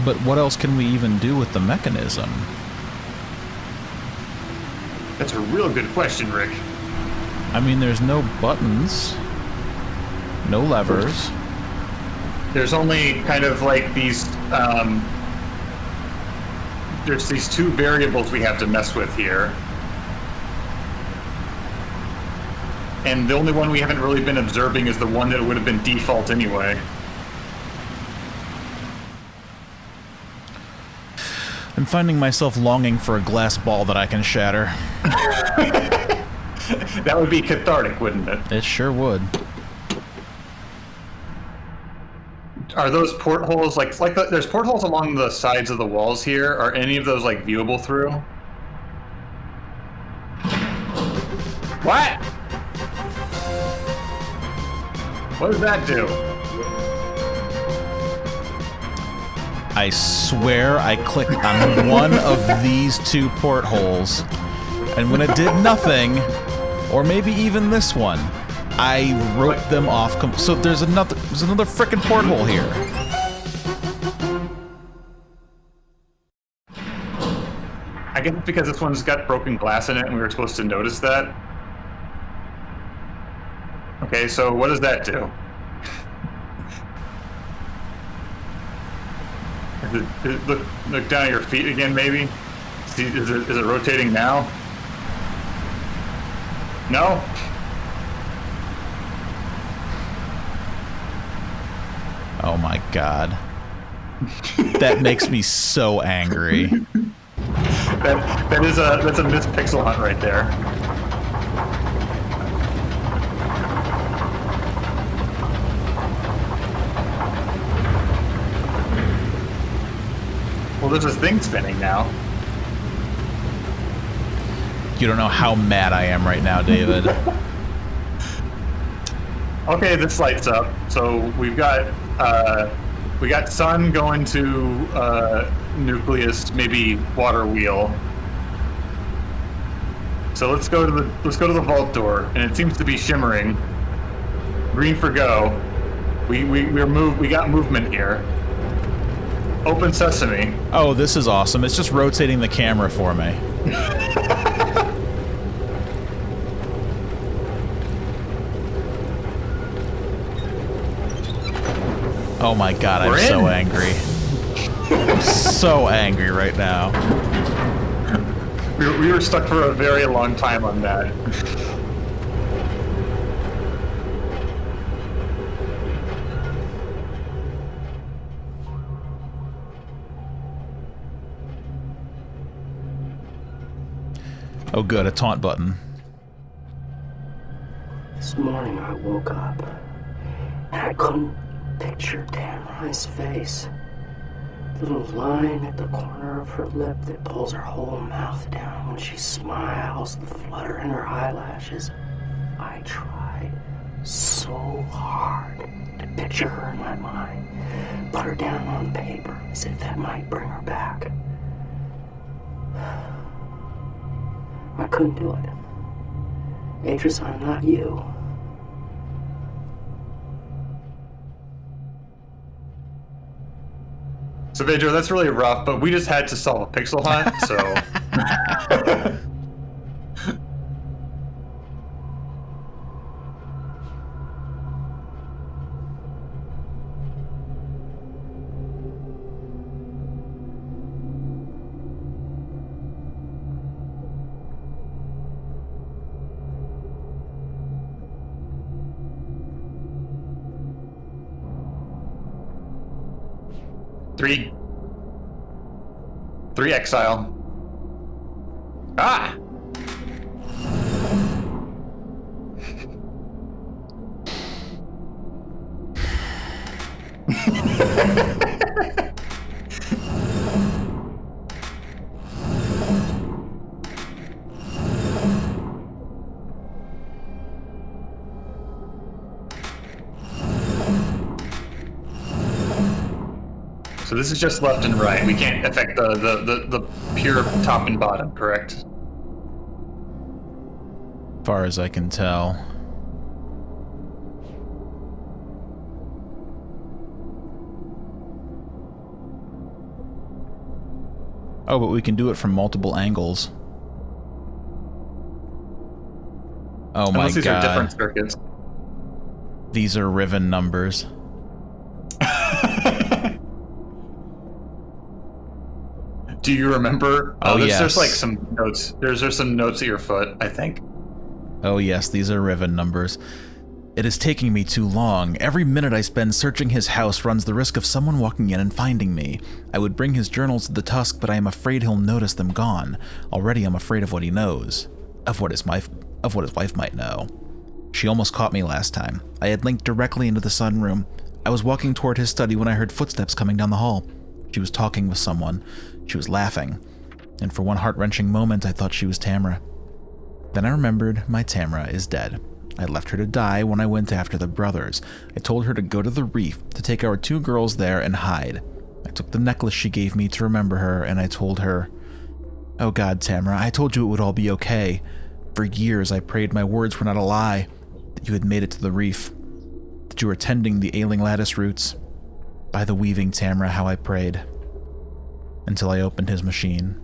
But what else can we even do with the mechanism? That's a real good question, Rick. I mean, there's no buttons, no levers. There's only kind of like these, there's these two variables we have to mess with here. And the only one we haven't really been observing is the one that would have been default anyway. I'm finding myself longing for a glass ball that I can shatter. That would be cathartic, wouldn't it? It sure would. Are those portholes there's portholes along the sides of the walls here? Are any of those like viewable through? What? What does that do? I swear I clicked on one of these two portholes, and when it did nothing, or maybe even this one, I wrote them off. So there's another frickin' porthole here. I guess it's because this one's got broken glass in it, and we were supposed to notice that. Okay, so what does that do? Look down at your feet again, maybe? See, is it rotating now? No? Oh my god. That makes me so angry. That's a missed pixel hunt right there. Well, there's this thing spinning now. You don't know how mad I am right now, David. Okay, this lights up. So we got sun going to nucleus, maybe water wheel. So let's go to the vault door, and it seems to be shimmering. Green for go. We got movement here. Open sesame. Oh, this is awesome. It's just rotating the camera for me. Oh my god, I'm so angry. I'm so angry right now. We were stuck for a very long time on that. Oh good, a taunt button. This morning I woke up and I couldn't picture Tamara's face. Little line at the corner of her lip that pulls her whole mouth down when she smiles, the flutter in her eyelashes. I tried so hard to picture her in my mind, put her down on paper as if that might bring her back. I couldn't do it. Beatrice, I'm not you. So, Pedro, that's really rough, but we just had to solve a pixel hunt, so... Three exile. Ah! So this is just left and right. We can't affect the pure top and bottom, correct? Far as I can tell. Oh, but we can do it from multiple angles. Oh my Unless these god. are different circuits. These are Riven numbers. Do you remember? Oh, yes. There's like some notes. There's some notes at your foot, I think. Oh yes, these are Riven numbers. It is taking me too long. Every minute I spend searching his house runs the risk of someone walking in and finding me. I would bring his journals to the Tusk, but I am afraid he'll notice them gone. Already I'm afraid of what he knows. Of what his wife might know. She almost caught me last time. I had linked directly into the sunroom. I was walking toward his study when I heard footsteps coming down the hall. She was talking with someone. She was laughing. And for one heart-wrenching moment, I thought she was Tamra. Then I remembered my Tamra is dead. I left her to die when I went after the brothers. I told her to go to the reef, to take our 2 girls there and hide. I took the necklace she gave me to remember her, and I told her, "Oh God, Tamra, I told you it would all be okay. For years I prayed my words were not a lie, that you had made it to the reef, that you were tending the ailing lattice roots. By the weaving, Tamra, how I prayed." Until I opened his machine.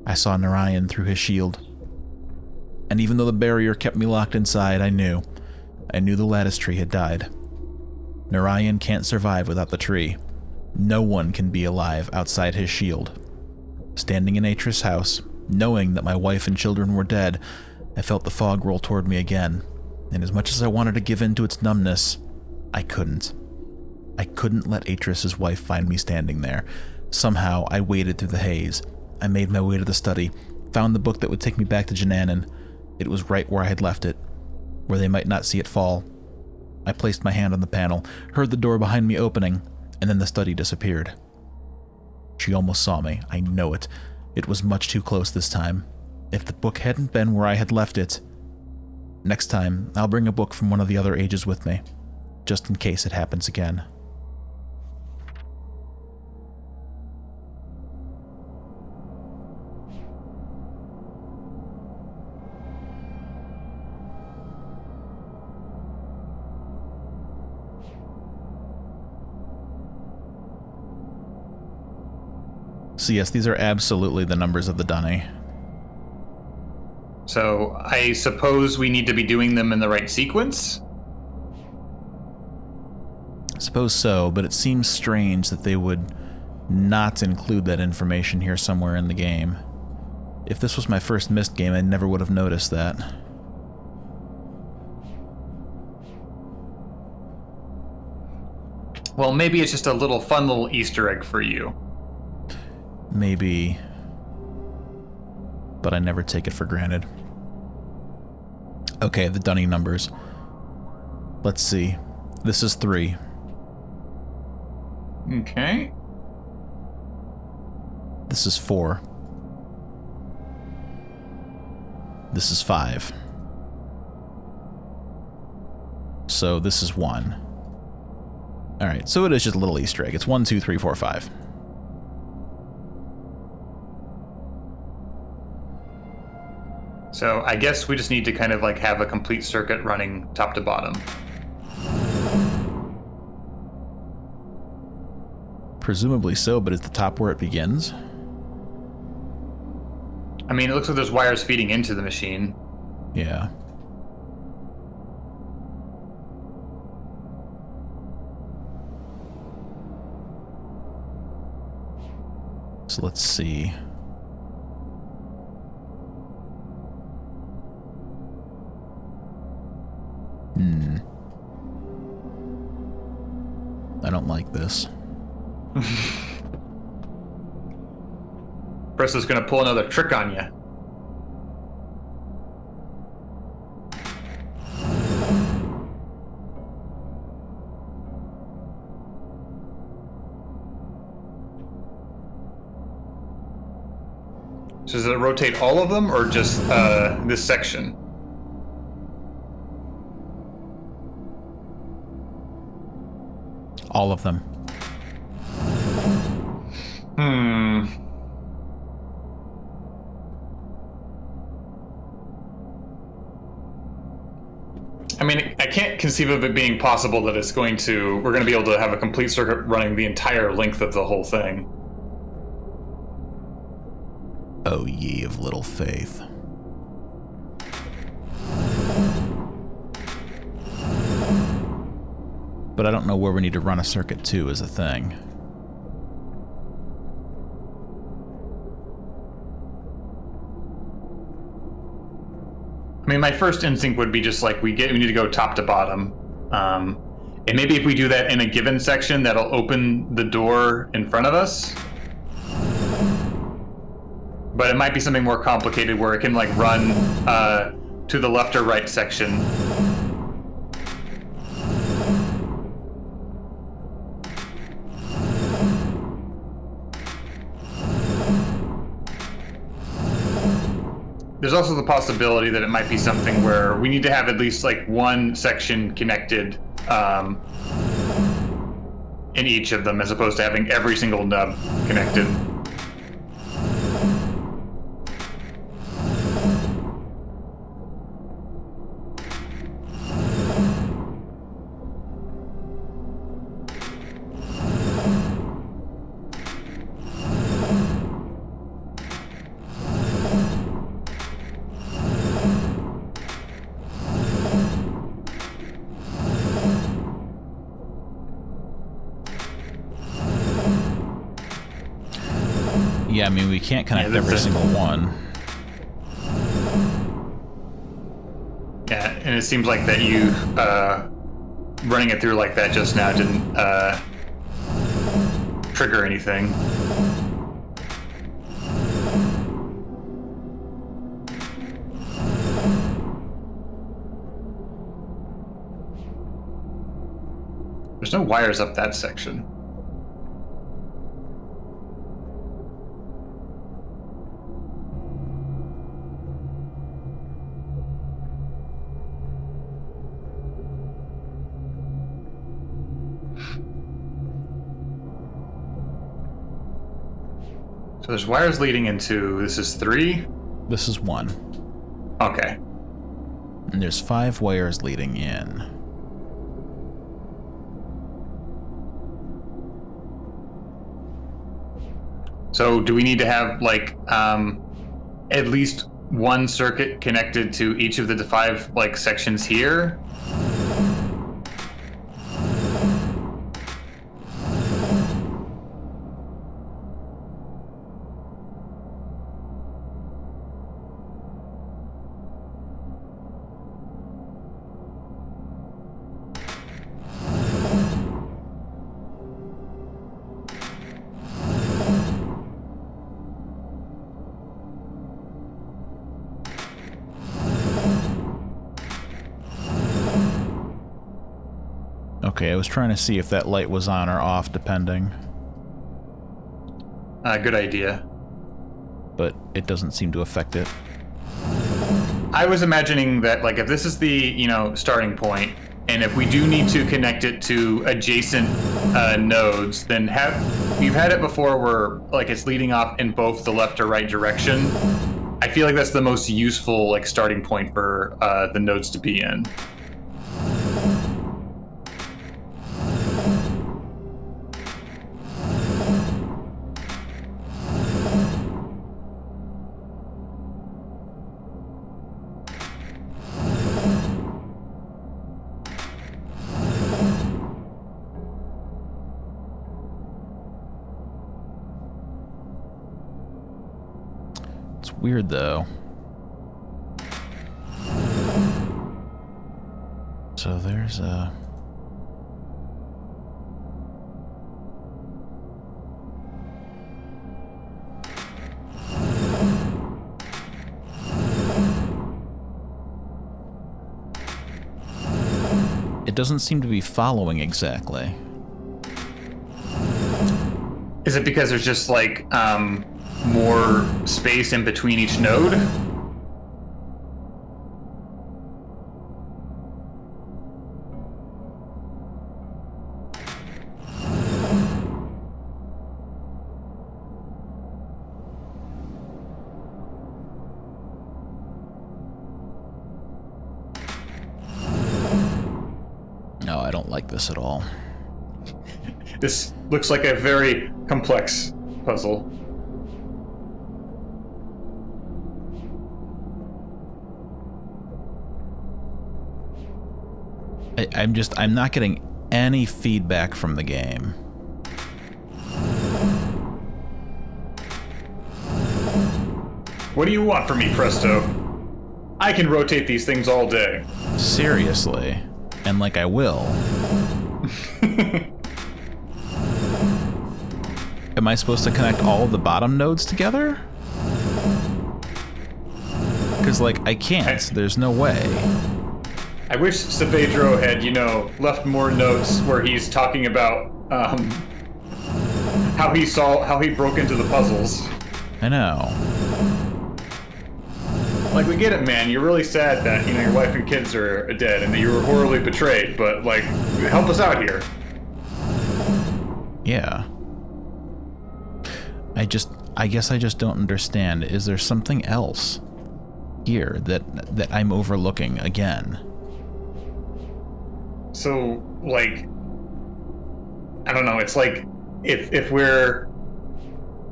I saw Narayan through his shield. And even though the barrier kept me locked inside, I knew the lattice tree had died. Narayan can't survive without the tree. No one can be alive outside his shield. Standing in Atris' house, knowing that my wife and children were dead, I felt the fog roll toward me again, and as much as I wanted to give in to its numbness, I couldn't. I couldn't let Atris' wife find me standing there. Somehow, I waded through the haze. I made my way to the study, found the book that would take me back to Jananan. It was right where I had left it, where they might not see it fall. I placed my hand on the panel, heard the door behind me opening, and then the study disappeared. She almost saw me, I know it. It was much too close this time. If the book hadn't been where I had left it... Next time, I'll bring a book from one of the other ages with me, just in case it happens again. So yes, these are absolutely the numbers of the Dunny. So I suppose we need to be doing them in the right sequence? I suppose so, but it seems strange that they would not include that information here somewhere in the game. If this was my first Myst game, I never would have noticed that. Well, maybe it's just a little fun little Easter egg for you. Maybe, but I never take it for granted. Okay, the Dunny numbers. Let's see. This is 3. Okay. This is 4. This is 5. So this is 1. Alright, so it is just a little Easter egg. It's 1, 2, 3, 4, 5. So I guess we just need to kind of like have a complete circuit running top to bottom. Presumably so, but is the top where it begins? I mean, it looks like there's wires feeding into the machine. Yeah. So let's see. I don't like this. Chris is gonna pull another trick on you. So does it rotate all of them, or just this section? All of them. I mean, I can't conceive of it being possible that we're going to be able to have a complete circuit running the entire length of the whole thing. O ye of little faith. But I don't know where we need to run a circuit to is a thing. I mean, my first instinct would be just like we need to go top to bottom. And maybe if we do that in a given section, that'll open the door in front of us. But it might be something more complicated where it can like run to the left or right section. There's also the possibility that it might be something where we need to have at least like one section connected in each of them, as opposed to having every single nub connected. Yeah, I mean, we can't connect every single one. Yeah, and it seems like that you running it through like that just now didn't trigger anything. There's no wires up that section. So there's wires leading into, this is 3? This is 1. Okay. And there's 5 wires leading in. So do we need to have like at least one circuit connected to each of the 5 like sections here? Okay, I was trying to see if that light was on or off, depending. Good idea. But it doesn't seem to affect it. I was imagining that, like, if this is the, you know, starting point, and if we do need to connect it to adjacent nodes, then we've had it before where, like, it's leading off in both the left or right direction. I feel like that's the most useful, like, starting point for the nodes to be in. Weird, though. So there's a... It doesn't seem to be following exactly. Is it because there's just like more space in between each node? No, I don't like this at all. This looks like a very complex puzzle. I'm not getting any feedback from the game. What do you want from me, Presto? I can rotate these things all day. Seriously. And like I will. Am I supposed to connect all of the bottom nodes together? Because, like, I can't. There's no way. I wish Saavedro had, left more notes where he's talking about how he broke into the puzzles. I know. Like, we get it, man. You're really sad that, your wife and kids are dead and that you were horribly betrayed, but, like, help us out here. Yeah. I guess I just don't understand. Is there something else here that I'm overlooking again? So, like, I don't know. It's like if we're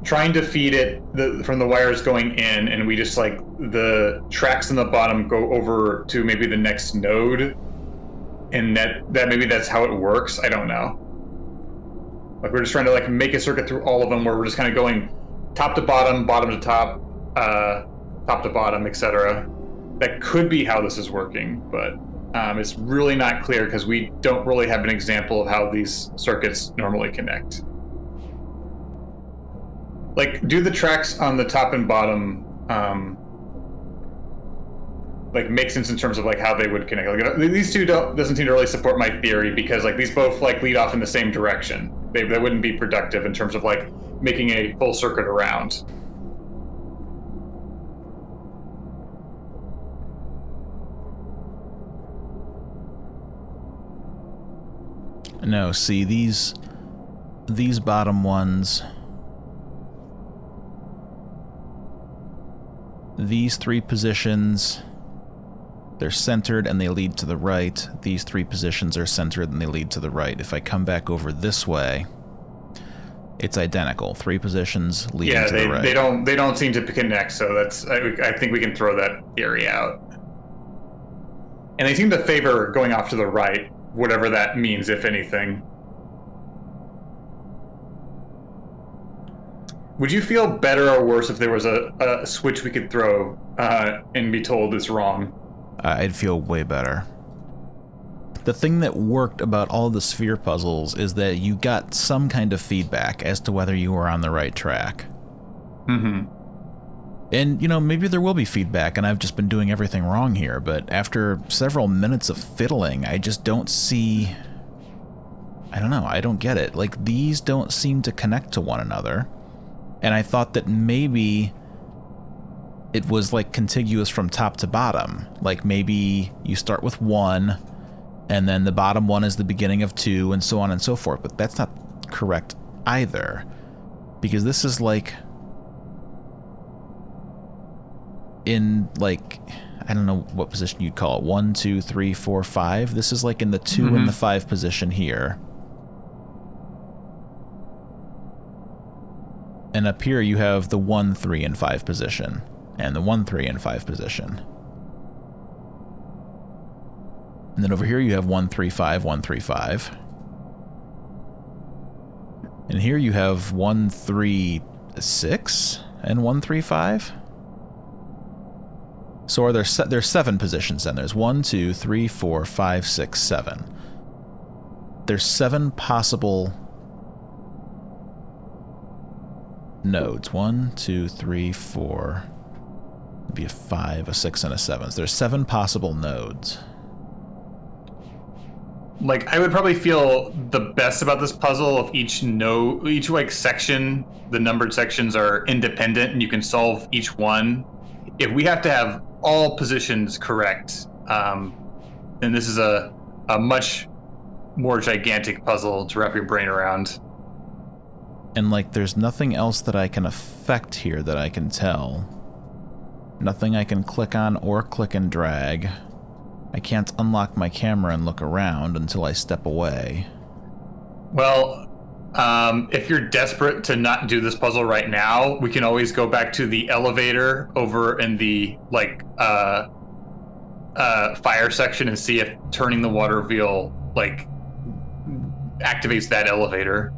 trying to feed it from the wires going in, and we just like the tracks in the bottom go over to maybe the next node, and that maybe that's how it works. I don't know. Like, we're just trying to like make a circuit through all of them where we're just kind of going top to bottom, bottom to top, top to bottom, etc. That could be how this is working, but it's really not clear because we don't really have an example of how these circuits normally connect. Like, do the tracks on the top and bottom like make sense in terms of like how they would connect? Like, these two doesn't seem to really support my theory because like these both like lead off in the same direction. They wouldn't be productive in terms of like making a full circuit around. No, see, these bottom ones, these three positions, they're centered and they lead to the right. These three positions are centered and they lead to the right. If I come back over this way, it's identical. Three positions leading to the right. They don't seem to connect, so that's I think we can throw that theory out. And they seem to favor going off to the right, whatever that means, if anything. Would you feel better or worse if there was a switch we could throw and be told it's wrong? I'd feel way better. The thing that worked about all the sphere puzzles is that you got some kind of feedback as to whether you were on the right track. Mm-hmm. And, maybe there will be feedback and I've just been doing everything wrong here, but after several minutes of fiddling, I just don't see... I don't know, I don't get it. Like, these don't seem to connect to one another. And I thought that maybe it was, like, contiguous from top to bottom. Like, maybe you start with 1, and then the bottom one is the beginning of 2, and so on and so forth. But that's not correct either. Because this is, like... in, like, I don't know what position you'd call it, 1, 2, 3, 4, 5. This is like in the 2 and the 5 position here. And up here you have the 1, 3, and 5 position, and the 1, 3, and 5 position. And then over here you have 1, 3, 5, 1, 3, 5. And here you have 1, 3, 6, and 1, 3, 5. So are there's 7 positions then. There's 1, 2, 3, 4, 5, 6, 7. There's 7 possible nodes. 1, 2, 3, 4. It'd be a 5, a 6, and a 7. So there's 7 possible nodes. like I would probably feel the best about this puzzle if each like section, the numbered sections are independent and you can solve each one. If we have to have all positions correct, then this is a much more gigantic puzzle to wrap your brain around. And like there's nothing else that I can affect here that I can tell. Nothing I can click on or click and drag. I can't unlock my camera and look around until I step away. Well, if you're desperate to not do this puzzle right now, we can always go back to the elevator over in the like fire section and see if turning the water wheel like activates that elevator.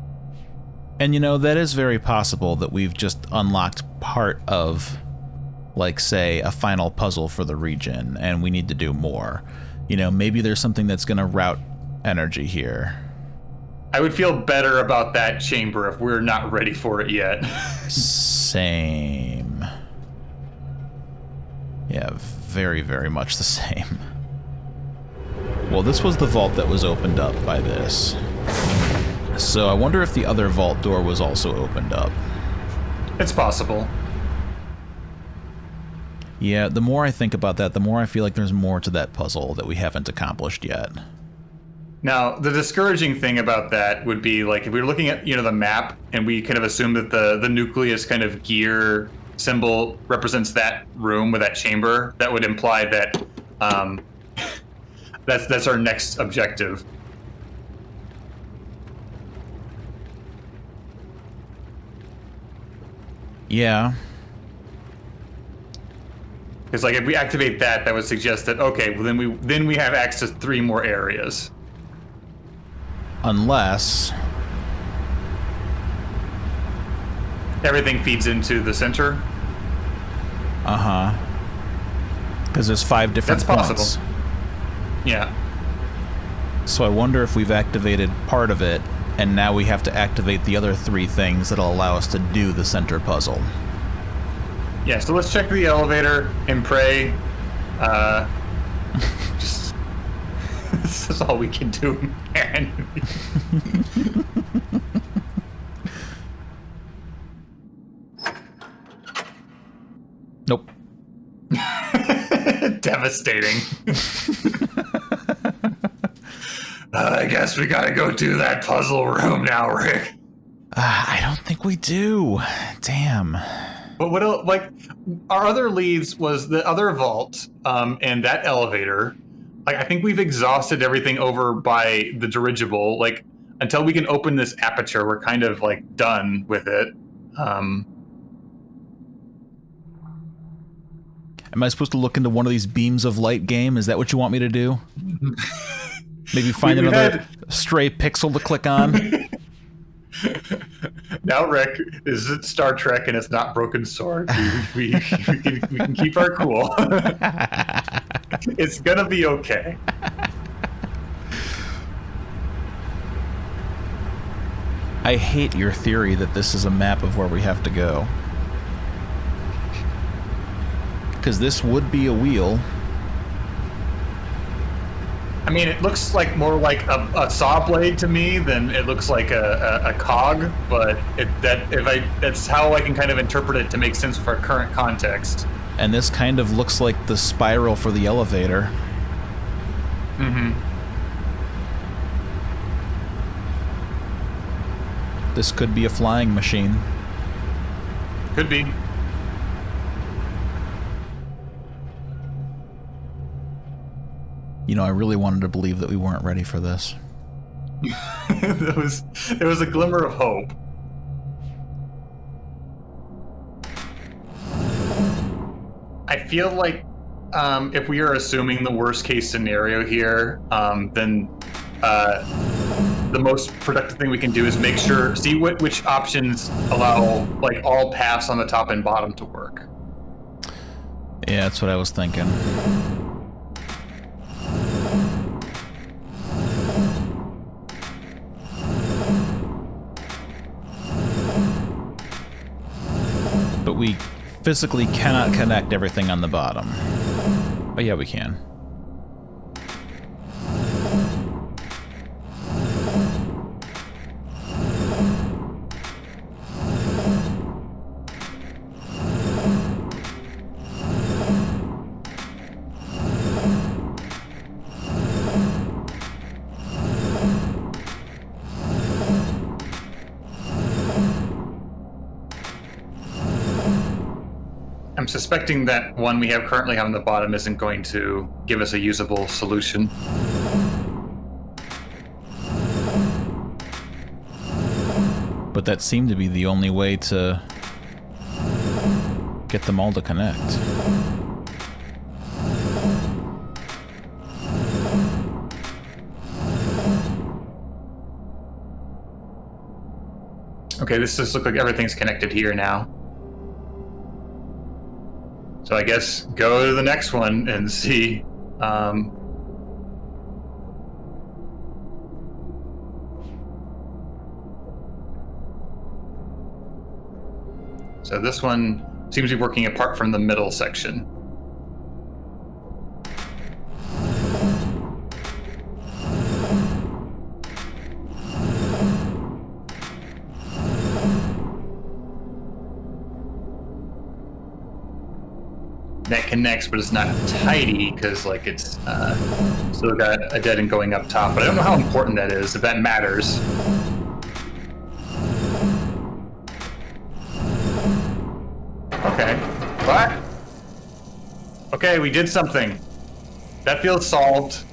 And you know, that is very possible that we've just unlocked part of, like, say, a final puzzle for the region, and we need to do more. You know, maybe there's something that's going to route energy here. I would feel better about that chamber if we're not ready for it yet. Same. Yeah, very, very much the same. Well, this was the vault that was opened up by this. So I wonder if the other vault door was also opened up. It's possible. Yeah, the more I think about that, the more I feel like there's more to that puzzle that we haven't accomplished yet. Now, the discouraging thing about that would be, like, if we were looking at, you know, the map and we kind of assume that the nucleus kind of gear symbol represents that room or that chamber, that would imply that that's our next objective. Yeah. Because, like, if we activate that, that would suggest that, okay, well, then we have access to 3 more areas. Unless everything feeds into the center. Uh-huh. Because there's 5 different That's points. possible. Yeah. So I wonder if we've activated part of it, and now we have to activate the other 3 things that'll allow us to do the center puzzle. Yeah, so let's check the elevator and pray. Just this is all we can do, man. Nope. Devastating. I guess we gotta go do that puzzle room now, Rick. I don't think we do. Damn. But what else, like, our other leads was the other vault and that elevator. Like, I think we've exhausted everything over by the dirigible. Like, until we can open this aperture, we're kind of, like, done with it. Am I supposed to look into one of these beams of light game? Is that what you want me to do? Maybe find another stray pixel to click on? Now, Rick, this isn't Star Trek and it's not Broken Sword. We can keep our cool. It's gonna be okay. I hate your theory that this is a map of where we have to go. Because this would be a wheel. I mean, it looks like more like a saw blade to me than it looks like a cog, but that's how I can kind of interpret it to make sense for our current context. And this kind of looks like the spiral for the elevator. Mm-hmm. This could be a flying machine. Could be. You know, I really wanted to believe that we weren't ready for this. There was a glimmer of hope. I feel like if we are assuming the worst case scenario here, then the most productive thing we can do is see which options allow like all paths on the top and bottom to work. Yeah, that's what I was thinking. But we physically cannot connect everything on the bottom. Oh yeah, we can. suspecting that one we have currently on the bottom isn't going to give us a usable solution. But that seemed to be the only way to get them all to connect. Okay, this just looks like everything's connected here now. So I guess go to the next one and see. So this one seems to be working apart from the middle section. That connects, but it's not tidy because, like, it's still got a dead end going up top. But I don't know how important that is, if that matters. Okay. What? Okay, we did something. That feels solved.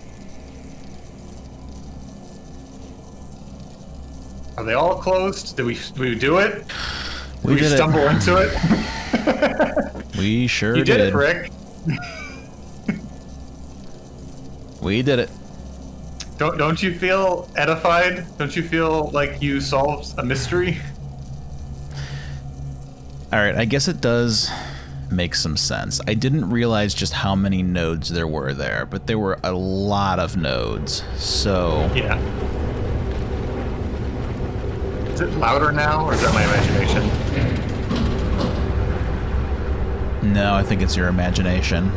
Are they all closed? Did we do it? We did stumble into it? We sure You did it, Rick. We did it. Don't you feel edified? Don't you feel like you solved a mystery? Alright, I guess it does make some sense. I didn't realize just how many nodes there were there, but there were a lot of nodes, so... Yeah. Is it louder now, or is that my imagination? No, I think it's your imagination.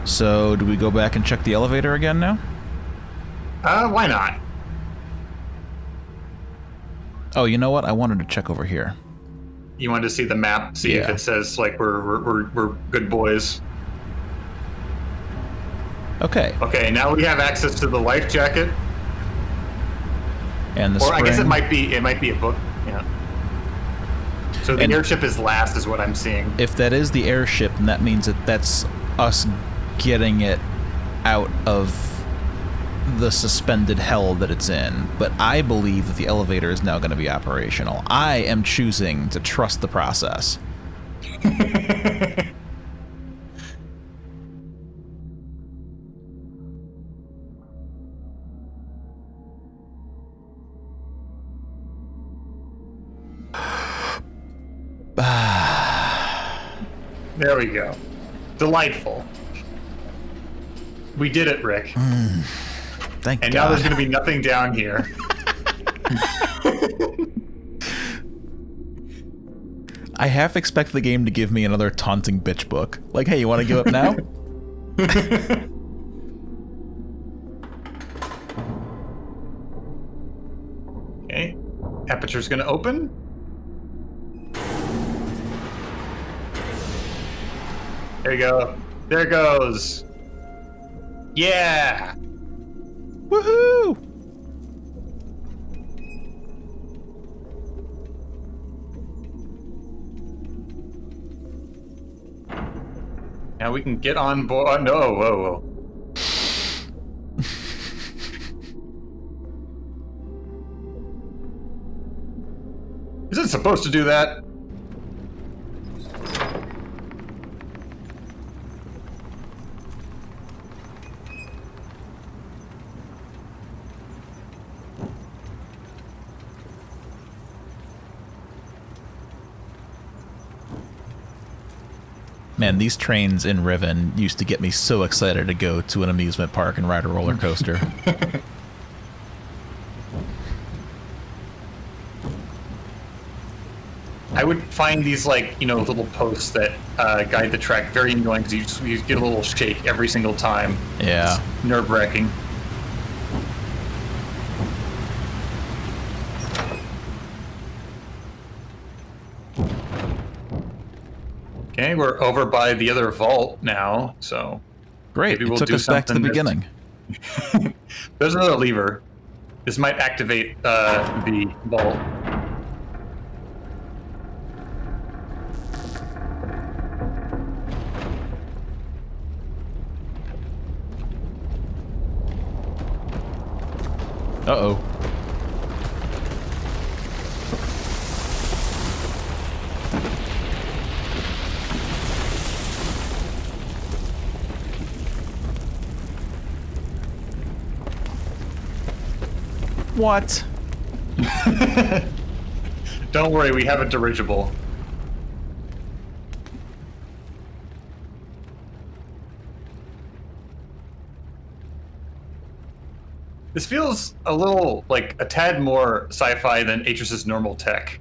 So, do we go back and check the elevator again now? Why not? Oh, you know what? I wanted to check over here. You wanted to see the map, see if Yeah. it says like we're good boys. Okay. Okay, now we have access to the life jacket. And the Or spring. I guess it might be a book. Yeah. So the And- airship is last, is what I'm seeing. If that is the airship, then that means that that's us getting it out of the suspended hell that it's in. But I believe that the elevator is now going to be operational. I am choosing to trust the process. There we go. Delightful. We did it, Rick. Thank And God. now there's going to be nothing down here. I half expect the game to give me another taunting bitch book. Like, hey, you want to give up now? Okay. Aperture's going to open. There you go. There it goes. Yeah. Woohoo! Now we can get on board. No, whoa. Is it supposed to do that? Man, these trains in Riven used to get me so excited to go to an amusement park and ride a roller coaster. I would find these, like, you know, little posts that guide the track very annoying because you get a little shake every single time. Yeah. It's nerve-wracking. Okay, we're over by the other vault now, so Great. maybe It we'll took do us back to the something beginning. There's another lever. This might activate the vault. Uh-oh. What? Don't worry, we have a dirigible. This feels a little, like, a tad more sci-fi than Atris's normal tech.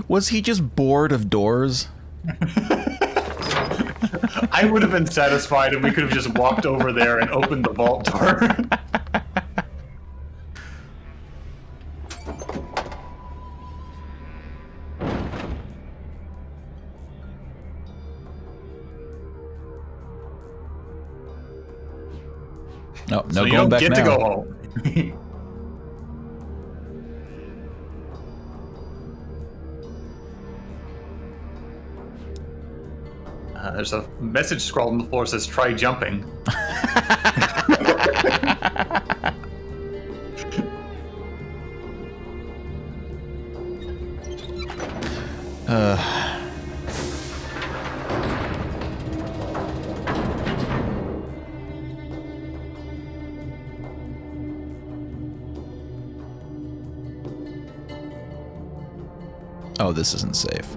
Was he just bored of doors? I would have been satisfied if we could have just walked over there and opened the vault door. No, no, So you going don't back get now. to go home. There's a message scrawled on the floor that says, "Try jumping." Oh, this isn't safe.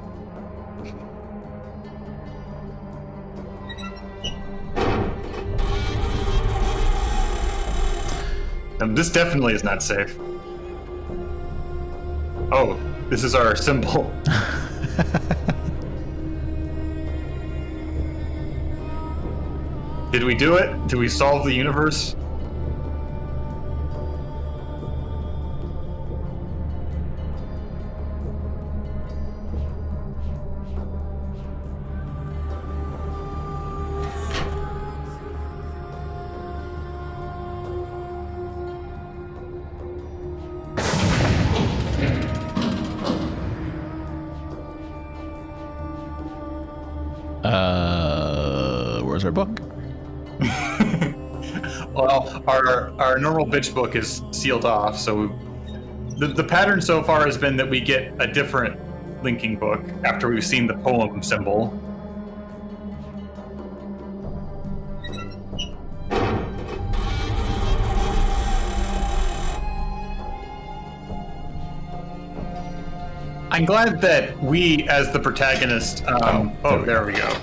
This definitely is not safe. Oh, this is our symbol. Did we do it? Did we solve the universe? Where's our book? Well, our normal bitch book is sealed off, so the pattern so far has been that we get a different linking book after we've seen the poem symbol. I'm glad that we, as the protagonist, there we go,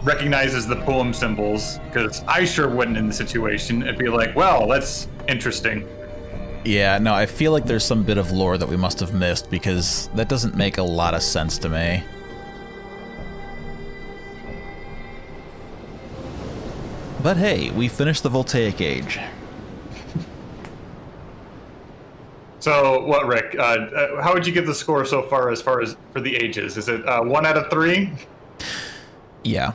recognizes the poem symbols, because I sure wouldn't in the situation. It'd be like, well, that's interesting. Yeah, no, I feel like there's some bit of lore that we must have missed, because that doesn't make a lot of sense to me. But hey, we finished the Voltaic Age. So, what, Rick? How would you give the score so far as for the ages? Is it 1 out of 3? Yeah.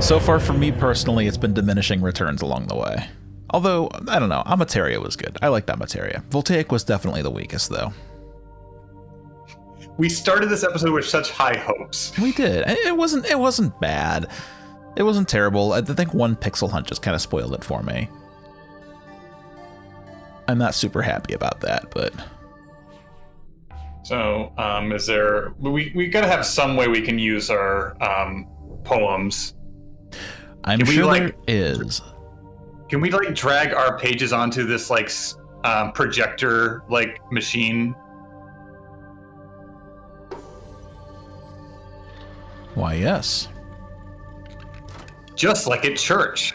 So far, for me personally, it's been diminishing returns along the way. Although, I don't know, Amateria was good. I liked Amateria. Voltaic was definitely the weakest, though. We started this episode with such high hopes. We did. It wasn't bad. It wasn't terrible. I think one pixel hunt just kind of spoiled it for me. I'm not super happy about that, but... So, is there... We gotta have some way we can use our poems. I'm sure there is. Can we, like, drag our pages onto this, like, projector, like, machine? Why, yes. Just like at church.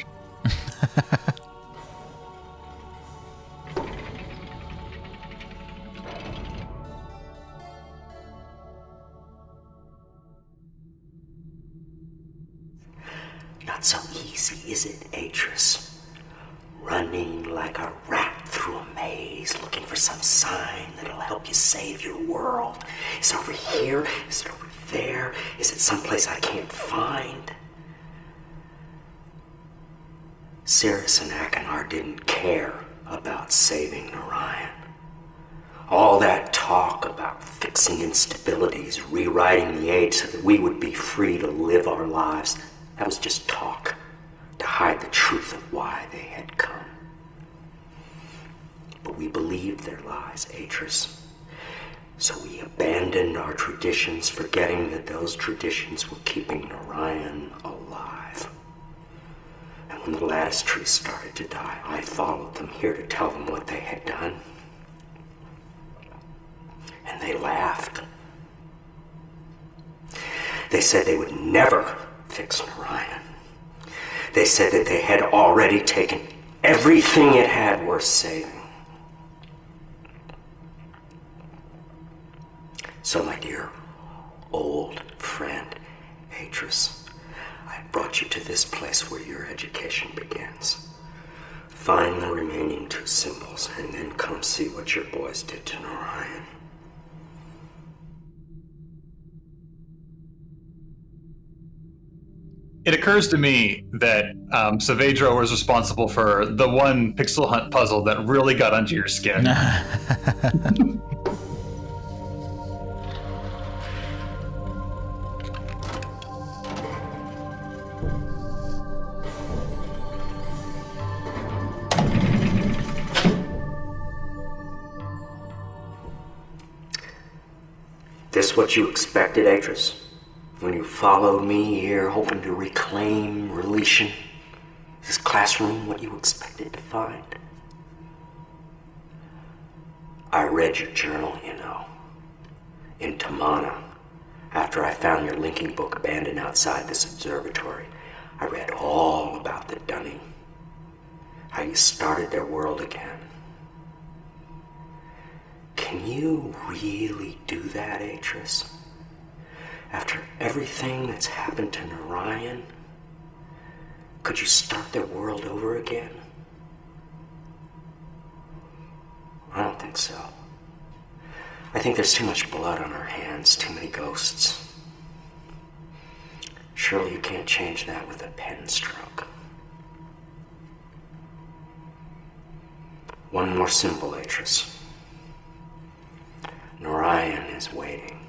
Not so easy, is it, Atris? Running like a rat through a maze, looking for some sign that'll help you save your world. Is it over here? Is it over there? Is it someplace I can't find? Sirius and Akinar didn't care about saving Narayan. All that talk about fixing instabilities, rewriting the age so that we would be free to live our lives, that was just talk to hide the truth of why they had come. But we believed their lies, Atris. So we abandoned our traditions, forgetting that those traditions were keeping Narayan alive. And when the lattice trees started to die, I followed them here to tell them what they had done. And they laughed. They said they would never fix Narayan. They said that they had already taken everything it had worth saving. So, my dear old friend, Atris, I brought you to this place where your education begins. Find the remaining 2 symbols, and then come see what your boys did to Narayan. It occurs to me that Saavedra was responsible for the one pixel hunt puzzle that really got under your skin. This what you expected, Atris? When you followed me here, hoping to reclaim Relation? Is this classroom what you expected to find? I read your journal, you know, in Tamana. After I found your linking book abandoned outside this observatory, I read all about the Dunning. How you started their world again. Can you really do that, Atris? After everything that's happened to Narayan, could you start their world over again? I don't think so. I think there's too much blood on our hands, too many ghosts. Surely you can't change that with a pen stroke. One more symbol, Atris. Narayan is waiting.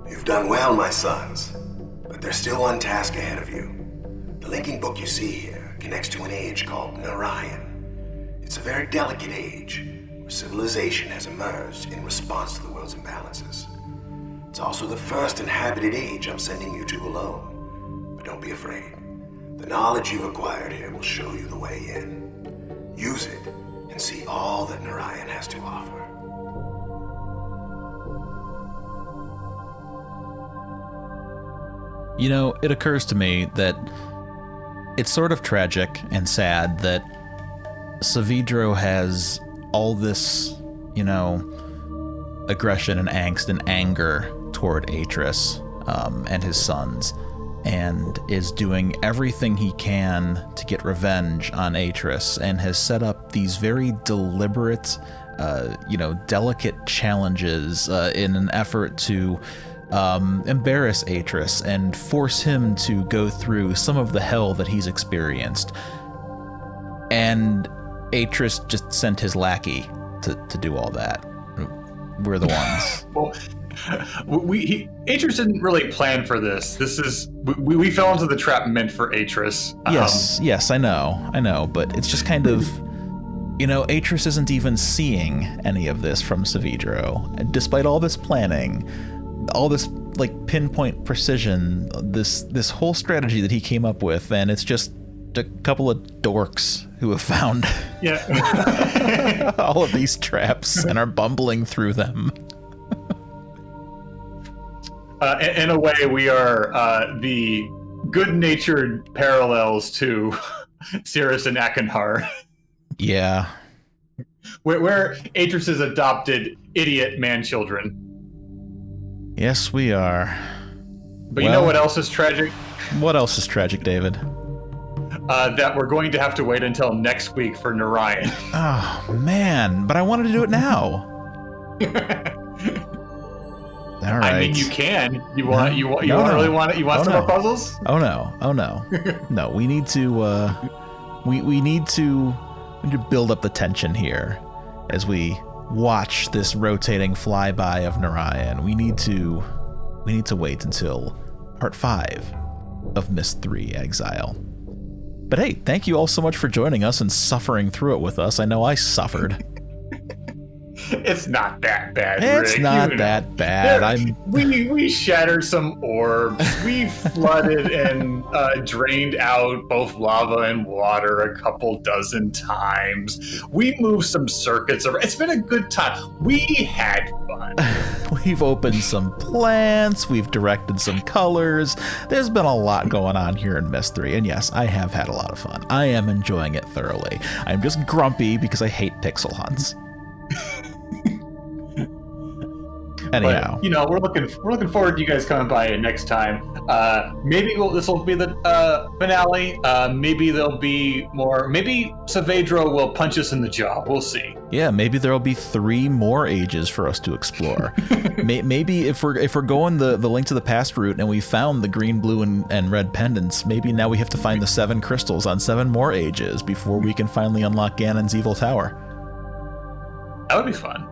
You've done well, my sons. But there's still one task ahead of you. The linking book you see here connects to an age called Narayan. It's a very delicate age, where civilization has emerged in response to the world's imbalances. It's also the first inhabited age I'm sending you to alone. But don't be afraid. The knowledge you've acquired here will show you the way in. Use it and see all that Narayan has to offer. You know, it occurs to me that it's sort of tragic and sad that Saavedra has all this, you know, aggression and angst and anger toward Atris and his sons, and is doing everything he can to get revenge on Atris, and has set up these very deliberate, delicate challenges in an effort to embarrass Atris and force him to go through some of the hell that he's experienced. And Atris just sent his lackey to do all that. We're the ones. Well, Atris didn't really plan for this. We fell into the trap meant for Atris. Yes, I know, but it's just kind of, Atris isn't even seeing any of this from Saavedra, and despite all this planning, all this like pinpoint precision, this whole strategy that he came up with, and it's just a couple of dorks who have found all of these traps and are bumbling through them. In a way, we are the good-natured parallels to Cirrus and Akenhar. Yeah. We're Atrus's adopted idiot man-children. Yes, we are. But you know what else is tragic? What else is tragic, David? That we're going to have to wait until next week for Narayan. Oh, man. But I wanted to do it now. All right. I mean, you can. You want some more puzzles? Oh no! No, we need to. We need to build up the tension here as we watch this rotating flyby of Narayan. We need to wait until part 5 of Myst III Exile. But hey, thank you all so much for joining us and suffering through it with us. I know I suffered. It's not that bad, It's Rick. not that bad. We shattered some orbs. We flooded and drained out both lava and water a couple dozen times. We moved some circuits around. It's been a good time. We had fun. We've opened some plants. We've directed some colors. There's been a lot going on here in Myst III. And yes, I have had a lot of fun. I am enjoying it thoroughly. I'm just grumpy because I hate pixel hunts. Anyhow, but, we're looking forward to you guys coming by next time. Maybe this will be the finale. Maybe there'll be more. Maybe Saavedra will punch us in the jaw. We'll see. Yeah, maybe there'll be 3 more ages for us to explore. Maybe if we're going the Link to the Past route and we found the green, blue, and red pendants, maybe now we have to find the 7 crystals on 7 more ages before we can finally unlock Ganon's evil tower. That would be fun.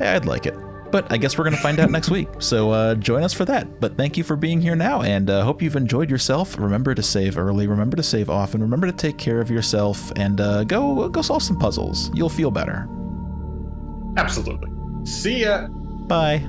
Yeah, I'd like it. But I guess we're going to find out next week, so join us for that. But thank you for being here now, and hope you've enjoyed yourself. Remember to save early, remember to save often, remember to take care of yourself, and go solve some puzzles. You'll feel better. Absolutely. See ya. Bye.